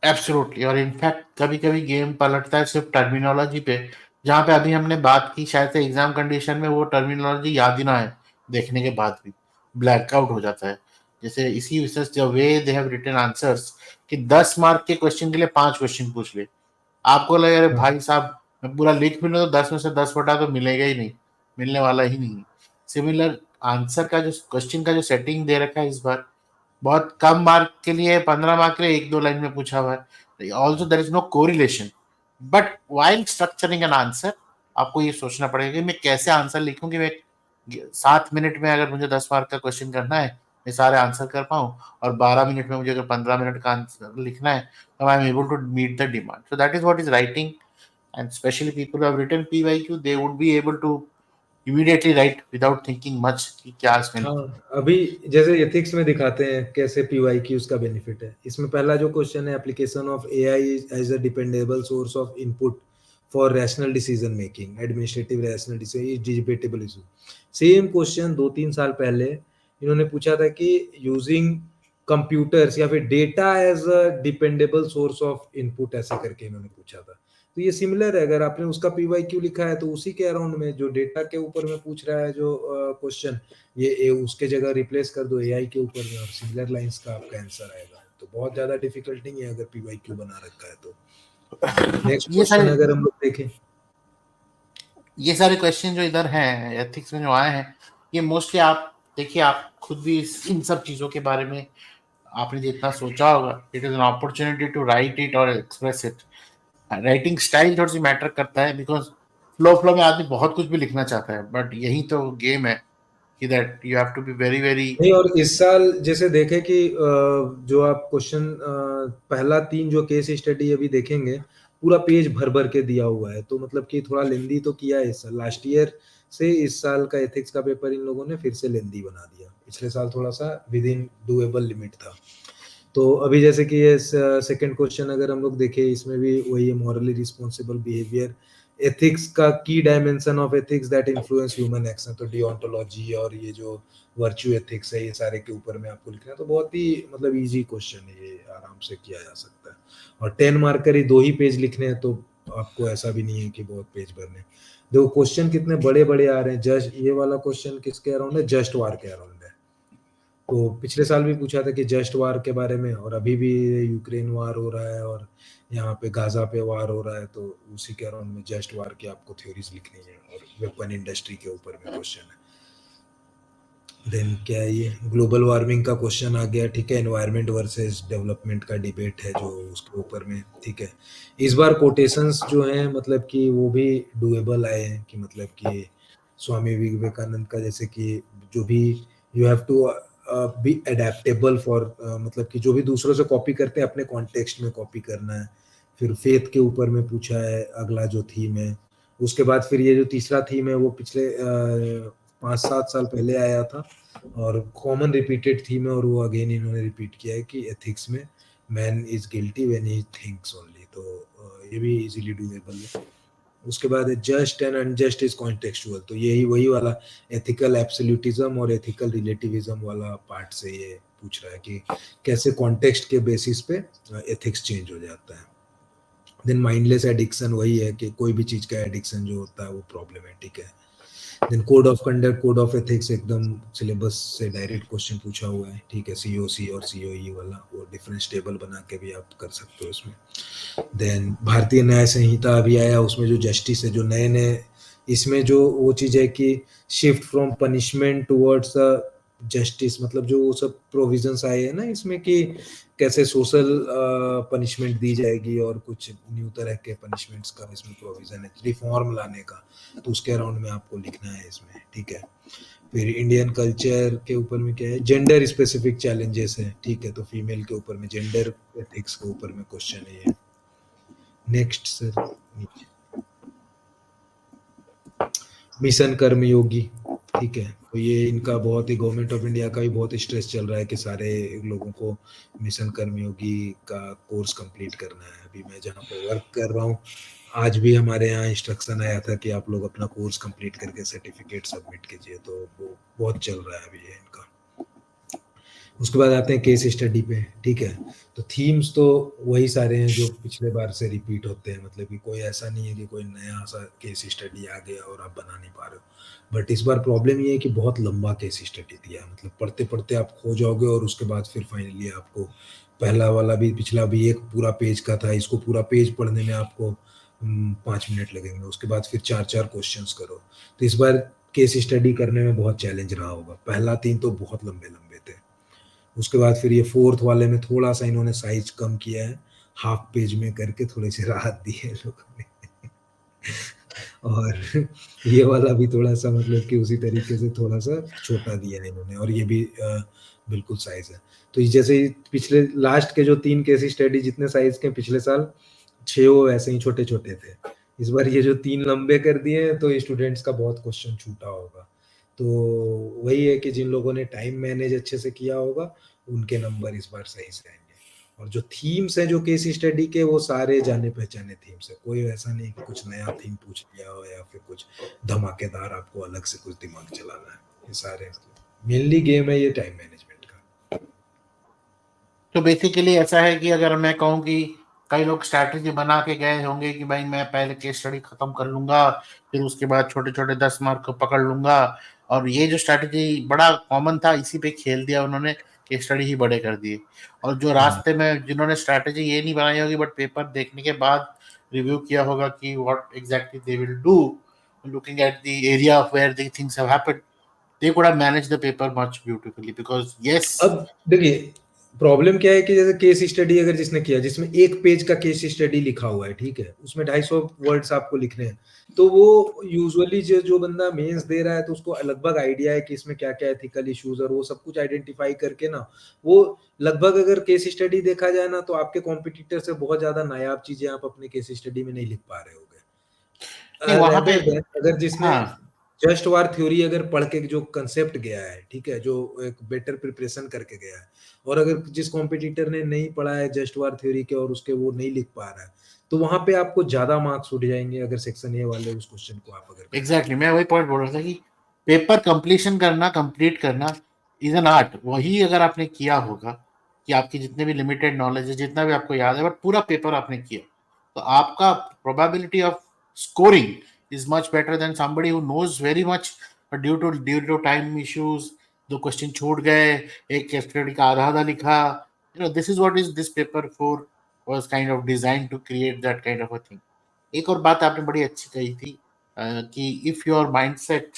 एब्सोल्युटली। और इनफैक्ट कभी कभी गेम पलटता है सिर्फ टर्मिनोलॉजी पे, जहाँ पे अभी हमने बात की शायद से एग्जाम कंडीशन में वो टर्मिनोलॉजी याद ही ना है, देखने के बाद भी ब्लैकआउट हो जाता है। जैसे इसी विशेष जो वे दे हैव रिटन आंसर्स कि 10 मार्क के क्वेश्चन के लिए 5 क्वेश्चन पूछ ले, आपको लगे अरे हाँ, भाई साहब मैं पूरा लिख भी लूँ तो 10 में से 10 बटा तो मिलेगा ही नहीं, मिलने वाला ही नहीं। सिमिलर आंसर का जो क्वेश्चन का जो सेटिंग दे रखा है इस बार, बहुत कम मार्क के लिए 15 मार्क के लिए 1-2 लाइन में पूछा हुआ है, also there is no correlation. But while structuring an answer आपको ये सोचना पड़ेगा कि मैं कैसे आंसर लिखूं कि मैं 7 मिनट में अगर मुझे 10 मार्क का क्वेश्चन करना है मैं सारे आंसर कर पाऊं, और 12 मिनट में मुझे अगर 15 मिनट का आंसर लिखना है तो I am able to meet the demand. So that is what is writing, and especially people who have written PYQ, they would be able to immediately write without thinking much कि क्या इसमें हाँ, अभी जैसे ethics में दिखाते हैं कैसे पीवाई की उसका बेनिफिट है। इसमें पहला जो क्वेश्चन है, application of AI as a dependable source of input for rational decision making, administrative rational decision is debatable issue. Same question 2-3 साल पहले इन्होंने पूछा था कि यूजिंग कंप्यूटर्स या फिर data as a dependable source of input, ऐसे करके इन्होंने पूछा था। तो ये सिमिलर है, अगर आपने उसका पीवाई क्यू लिखा है तो उसी के अराउंड में जो डेटा के ऊपर में पूछ रहा है जो क्वेश्चन, ये उसके जगह रिप्लेस कर दो एआई के ऊपर में और सिमिलर लाइंस का आपका आंसर आएगा। तो बहुत ज्यादा डिफिकल्ट नहीं है अगर पीवाई क्यू बना रखा है तो। नेक्स्ट ये क्वेश्चन सारे अगर हम लोग देखें, ये सारे क्वेश्चन जो इधर हैं एथिक्स में जो आए हैं, ये मोस्टली आप देखिए, आप खुद भी इन सब चीज़ों के बारे में आपने जितना सोचा होगा, it is an opportunity to write it और एक्सप्रेस इट। राइटिंग स्टाइल थोड़ी सी मैटर करता है, बिकॉज फ्लो फ्लो में आदमी बहुत कुछ भी लिखना चाहता है, बट यही तो गेम है कि that you have to be very very. नहीं, और इस साल जैसे देखे कि जो आप क्वेश्चन पहला 3 जो केस स्टडी अभी देखेंगे, पूरा पेज भर भर के दिया हुआ है। तो मतलब कि थोड़ा लेंदी तो किया है इस साल, लास्ट ईयर से इस साल का एथिक्स का पेपर इन लोगों ने फिर से लेंदी बना दिया। पिछले साल थोड़ा सा विद इन डूएबल लिमिट था। तो अभी जैसे कि ये सेकंड क्वेश्चन अगर हम लोग देखें, इसमें भी वही है, मॉरली रिस्पॉन्सिबल बिहेवियर, एथिक्स का की dimension of ethics that influence human action. तो डिओन्टोलॉजी और ये जो वर्च्यू एथिक्स है, ये सारे के ऊपर में आपको लिखना है। तो बहुत ही मतलब इजी क्वेश्चन है, ये आराम से किया जा सकता है। और 10 मार्कर ही 2 ही पेज लिखने हैं, तो आपको ऐसा भी नहीं है कि बहुत पेज भरने हैं। देखो क्वेश्चन कितने बड़े बड़े आ रहे हैं। जस्ट ये वाला क्वेश्चन किसके अराउंड है, जस्ट वार के अराउंड है। तो पिछले साल भी पूछा था कि जस्ट वार के बारे में, और अभी भी यूक्रेन वार हो रहा है और यहाँ पे गाजा पे वार हो रहा है, तो उसी के अराउंड में जस्ट वार की आपको थ्योरीज लिखनी है। और वेपन इंडस्ट्री के ऊपर में क्वेश्चन है। देन क्या है, ये ग्लोबल वार्मिंग का क्वेश्चन आ गया, ठीक है। एनवायरनमेंट वर्सेस डेवलपमेंट का डिबेट है जो उसके ऊपर में, ठीक है। इस बार कोटेशंस जो हैं मतलब कि वो भी डुएबल आए हैं, कि मतलब कि स्वामी विवेकानंद का, जैसे कि जो भी you have to be adaptable for, मतलब कि जो भी दूसरों से कॉपी करते हैं अपने कॉन्टेक्स्ट में कॉपी करना है। फिर फेथ के ऊपर में पूछा है अगला जो थीम है। उसके बाद फिर ये जो तीसरा थीम है वो पिछले 5-7 साल पहले आया था और कॉमन रिपीटेड थीम है, और वो अगेन इन्होंने रिपीट किया है कि एथिक्स में man is guilty when he thinks only. तो ये भी इजीली डूएबल है। उसके बाद just and unjust is contextual. तो यही वही वाला एथिकल एब्सोल्यूटिज्म और एथिकल रिलेटिविज्म वाला पार्ट से ये पूछ रहा है कि कैसे कॉन्टेक्स्ट के बेसिस पे एथिक्स चेंज हो जाता है। देन माइंडलेस एडिक्शन वही है कि कोई भी चीज का एडिक्शन जो होता है वो प्रॉब्लमेटिक है। Then code of conduct, code of ethics एकदम सिलेबस से डायरेक्ट क्वेश्चन पूछा हुआ है, ठीक है। सीओसी और सीओई वाला वो डिफरेंस टेबल बना के भी आप कर सकते हो इसमें। देन भारतीय न्याय संहिता अभी आया, उसमें जो जस्टिस है, जो नए नए इसमें जो वो चीज़ है कि shift from punishment towards justice, मतलब जो वो सब प्रोविजंस आए हैं ना इसमें कि कैसे सोशल पनिशमेंट दी जाएगी और कुछ न्यू तरह के पनिशमेंट्स का इसमें प्रोविजन है, रिफॉर्म लाने का। तो उसके अराउंड में आपको लिखना है इसमें, ठीक है। फिर इंडियन कल्चर के ऊपर में क्या है, जेंडर स्पेसिफिक चैलेंजेस है, ठीक है। तो फीमेल के ऊपर में जेंडर एथिक्स के ऊपर में क्वेश्चन है ये। नेक्स्ट सर, मिशन कर्मयोगी, ठीक है। तो ये इनका बहुत ही, गवर्नमेंट ऑफ इंडिया का भी बहुत स्ट्रेस चल रहा है कि सारे लोगों को मिशन कर्मयोगी का कोर्स कंप्लीट करना है। अभी मैं जहाँ पर वर्क कर रहा हूँ, आज भी हमारे यहाँ इंस्ट्रक्शन आया था कि आप लोग अपना कोर्स कंप्लीट करके सर्टिफिकेट सबमिट कीजिए। तो वो बहुत चल रहा है अभी ये इनका। उसके बाद आते हैं केस स्टडी पे, ठीक है। तो थीम्स तो वही सारे हैं जो पिछले बार से रिपीट होते हैं, मतलब कि कोई ऐसा नहीं है कि कोई नया सा केस स्टडी आ गया और आप बना नहीं पा रहे हो। बट इस बार प्रॉब्लम ये है कि बहुत लंबा केस स्टडी दिया है, मतलब पढ़ते पढ़ते आप खो जाओगे और उसके बाद फिर फाइनली आपको पहला वाला भी, पिछला भी एक पूरा पेज का था, इसको पूरा पेज पढ़ने में आपको 5 मिनट लगेंगे। उसके बाद फिर 4-4 क्वेश्चंस करो। तो इस बार केस स्टडी करने में बहुत चैलेंज रहा होगा। पहला 3 तो बहुत लंबे लंबे थे। उसके बाद फिर ये फोर्थ वाले में थोड़ा सा इन्होंने साइज कम किया है, हाफ पेज में करके थोड़ी सी राहत दी है लोगों ने। और ये वाला भी थोड़ा सा मतलब कि उसी तरीके से थोड़ा सा छोटा दिया है इन्होंने, और ये भी बिल्कुल साइज है। तो ये जैसे ही पिछले लास्ट के जो 3 केस स्टडी जितने साइज के पिछले साल 6 वो ऐसे ही छोटे छोटे थे। इस बार ये जो 3 लंबे कर दिए हैं, तो स्टूडेंट्स का बहुत क्वेश्चन छूटा होगा। तो वही है कि जिन लोगों ने टाइम मैनेज अच्छे से किया होगा, उनके नंबर इस बार सही से आएँगे। और जो थीम्स हैं जो केस स्टडी के, वो सारे जाने-पहचाने थीम्स हैं। कोई ऐसा नहीं कि कुछ नया थीम पूछ लिया हो या फिर कुछ धमाकेदार आपको अलग से कुछ दिमाग चलाना है। ये सारे मेनली गेम है ये टाइम मैनेजमेंट का। तो बेसिकली ऐसा है कि अगर मैं कहूँ कि कई लोग स्ट्रैटेजी बना के गए होंगे कि भाई मैं पहले केस स्टडी खत्म कर लूंगा, फिर उसके बाद छोटे छोटे 10 मार्क को पकड़ लूंगा, और ये जो स्ट्रैटेजी बड़ा कॉमन था इसी पे खेल दिया उन्होंने, केस स्टडी ही बड़े कर दिए। और जो हाँ। रास्ते में जिन्होंने स्ट्रैटेजी ये नहीं बनाई होगी बट पेपर देखने के बाद रिव्यू किया होगा कि what exactly they will do looking at the area of where the things have happened, they could have managed the paper much beautifully because yes. अब देखिए, प्रॉब्लम क्या है कि जैसे केस स्टडी अगर जिसने किया, जिसमें 1 पेज का केस स्टडी लिखा हुआ है, ठीक है? उसमें 250 वर्ड्स आपको लिखने हैं। तो वो यूजुअली जो जो बंदा मेंस दे रहा है, तो उसको लगभग आइडिया है कि इसमें क्या-क्या एथिकल इश्यूज और वो सब कुछ आइडेंटिफाई करके ना, वो लगभग अगर केस स्टडी देखा जाए ना, तो आपके कॉम्पिटिटर से बहुत ज़्यादा नायाब चीज़ें आप अपने केस स्टडी में नहीं लिख पा रहे होगे। नहीं वहां पे। रेदर देन अगर जिसने हाँ जस्ट वार थ्योरी अगर पढ़ के जो कंसेप्ट गया है, ठीक है, जो एक बेटर प्रिपरेशन करके गया है, और अगर जिस कॉम्पिटिटर ने नहीं पढ़ा है जस्ट वार थ्योरी के और उसके वो नहीं लिख पा रहा है, तो वहां पे आपको ज्यादा मार्क्स उठ जाएंगे अगर सेक्शन ए वाले उस क्वेश्चन को आप अगर करेंगे एग्जैक्टली तो। मैं वही पॉइंट बोल रहा था कि पेपर कंप्लीशन करना, कंप्लीट करना इज एन आर्ट। वही अगर आपने किया होगा कि आपकी जितने भी लिमिटेड नॉलेज है, जितना भी आपको याद है, बट पूरा पेपर आपने किया, तो आपका probability of scoring is much better than somebody who knows very much, but due to time issues दो क्वेश्चन छूट गए, एक केस स्टडी का आधा आधा लिखा। This is what is this paper for, was kind of design to create that kind of a thing. एक और बात आपने बड़ी अच्छी कही थी कि if your mindset,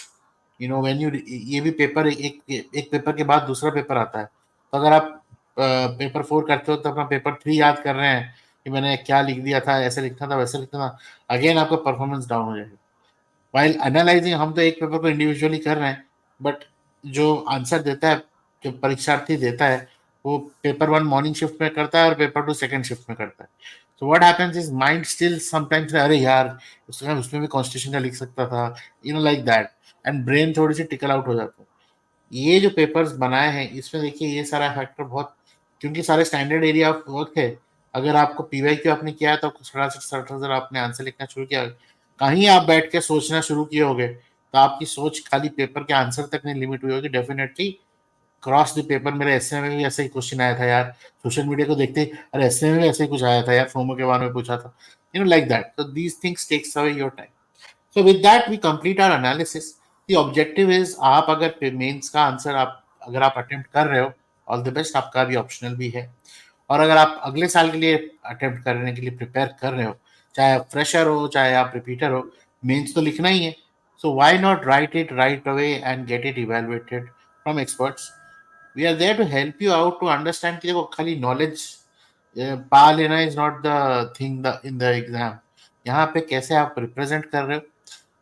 when you, ये भी पेपर एक पेपर के बाद दूसरा पेपर आता है, तो अगर आप पेपर 4 करते हो तो अपना पेपर 3 याद कर रहे हैं कि मैंने क्या लिख दिया था, ऐसे लिखना था वैसे लिखना था, अगेन आपका परफॉर्मेंस डाउन हो जाएगा। वाइल एनालाइजिंग हम तो एक पेपर को इंडिविजुअली कर रहे हैं, बट जो आंसर देता है, जो परीक्षार्थी देता है, वो पेपर 1 मॉर्निंग शिफ्ट में करता है और पेपर 2 सेकंड शिफ्ट में करता है। So what happens is mind still sometimes, अरे यार उसमें भी कॉन्स्टिट्यूशन का लिख सकता था, लाइक दैट, एंड ब्रेन थोड़ी सी टिकल आउट हो जाता है। ये जो पेपर्स बनाए हैं इसमें देखिए ये सारा फैक्टर बहुत, क्योंकि सारे स्टैंडर्ड एरिया ऑफ वर्क है। अगर आपको पीवाईक्यू आपने किया है तो आपको 60-60 आपने आंसर लिखना शुरू किया, कहीं आप बैठ के सोचना शुरू किए होगे तो आपकी सोच खाली पेपर के आंसर तक नहीं लिमिट हुई होगी। डेफिनेटली क्रॉस द पेपर, मेरे एसए में भी ऐसा ही क्वेश्चन आया था यार, सोशल मीडिया को देखते ही अरे एसए में भी ऐसे ही कुछ आया था यार, फोमो के बारे में पूछा था, like that. So these things takes away your time. So with that we complete our analysis. The objective is आप अगर मेंस का आंसर आप अगर आप अटेम्प्ट कर रहे हो, ऑल द बेस्ट, आपका भी ऑप्शनल भी है। और अगर आप अगले साल के लिए अटेम्प्ट करने के लिए प्रिपेयर कर रहे हो, चाहे आप फ्रेशर हो चाहे आप रिपीटर हो, मेंस तो लिखना ही है। So why not write it right away and get it evaluated from experts. We are there to help you out to understand कि देखो खाली नॉलेज पा लेना is not the thing the in the exam. यहाँ पे कैसे आप रिप्रेजेंट कर रहे हो,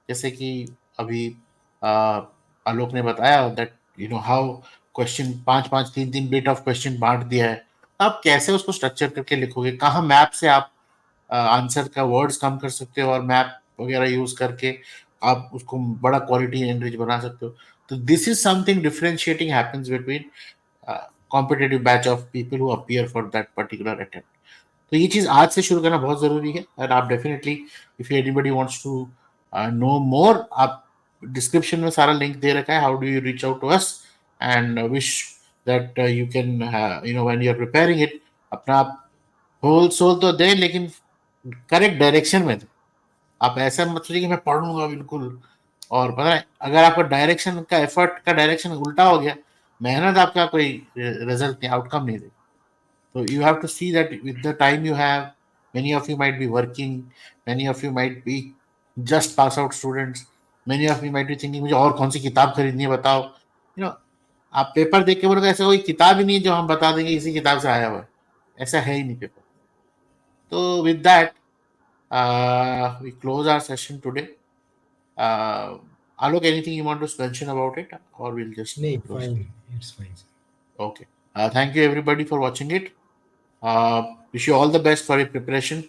जैसे कि अभी आलोक ने बताया that how question 5-5 3-3 bit of question बांट दिया है, तो आप कैसे उसको स्ट्रक्चर करके लिखोगे, कहाँ मैप से आप आंसर का वर्ड्स कम कर सकते हो और मैप वगैरह यूज करके आप उसको बड़ा क्वालिटी एनरिच बना सकते हो। तो this is something differentiating happens between competitive batch of people who appear for that particular attempt. तो ये चीज आज से शुरू करना बहुत जरूरी है। और आप definitely, if anybody wants to know more, आप डिस्क्रिप्शन में सारा लिंक दे रखा है, how do you reach out to us, and wish that you can when you are preparing it, अपना आप होल सोल तो दे लेकिन करेक्ट डायरेक्शन में दे। आप ऐसा मत सोचिए कि मैं पढ़ लूंगा बिल्कुल, और पता है अगर आपका डायरेक्शन का एफर्ट का डायरेक्शन उल्टा हो गया, मेहनत आपका कोई रिजल्ट नहीं, आउटकम नहीं देगा। So you have to see that with the time you have, many of you might be working, many of you might be just pass out students, many of you might be thinking मुझे और कौन सी किताब खरीदनी है बताओ। आप paper देख के बोलोगे ऐसा कोई किताब ही नहीं है जो हम बता देंगे इसी किताब से आया हुआ है, ऐसा है ही नहीं पेपर। तो with that we close our session today. uh, Alok, anything you want to mention about it, or we'll just नहीं, close it? Fine, it's fine. Okay. Thank you everybody for watching it. Wish you all the best for your preparation.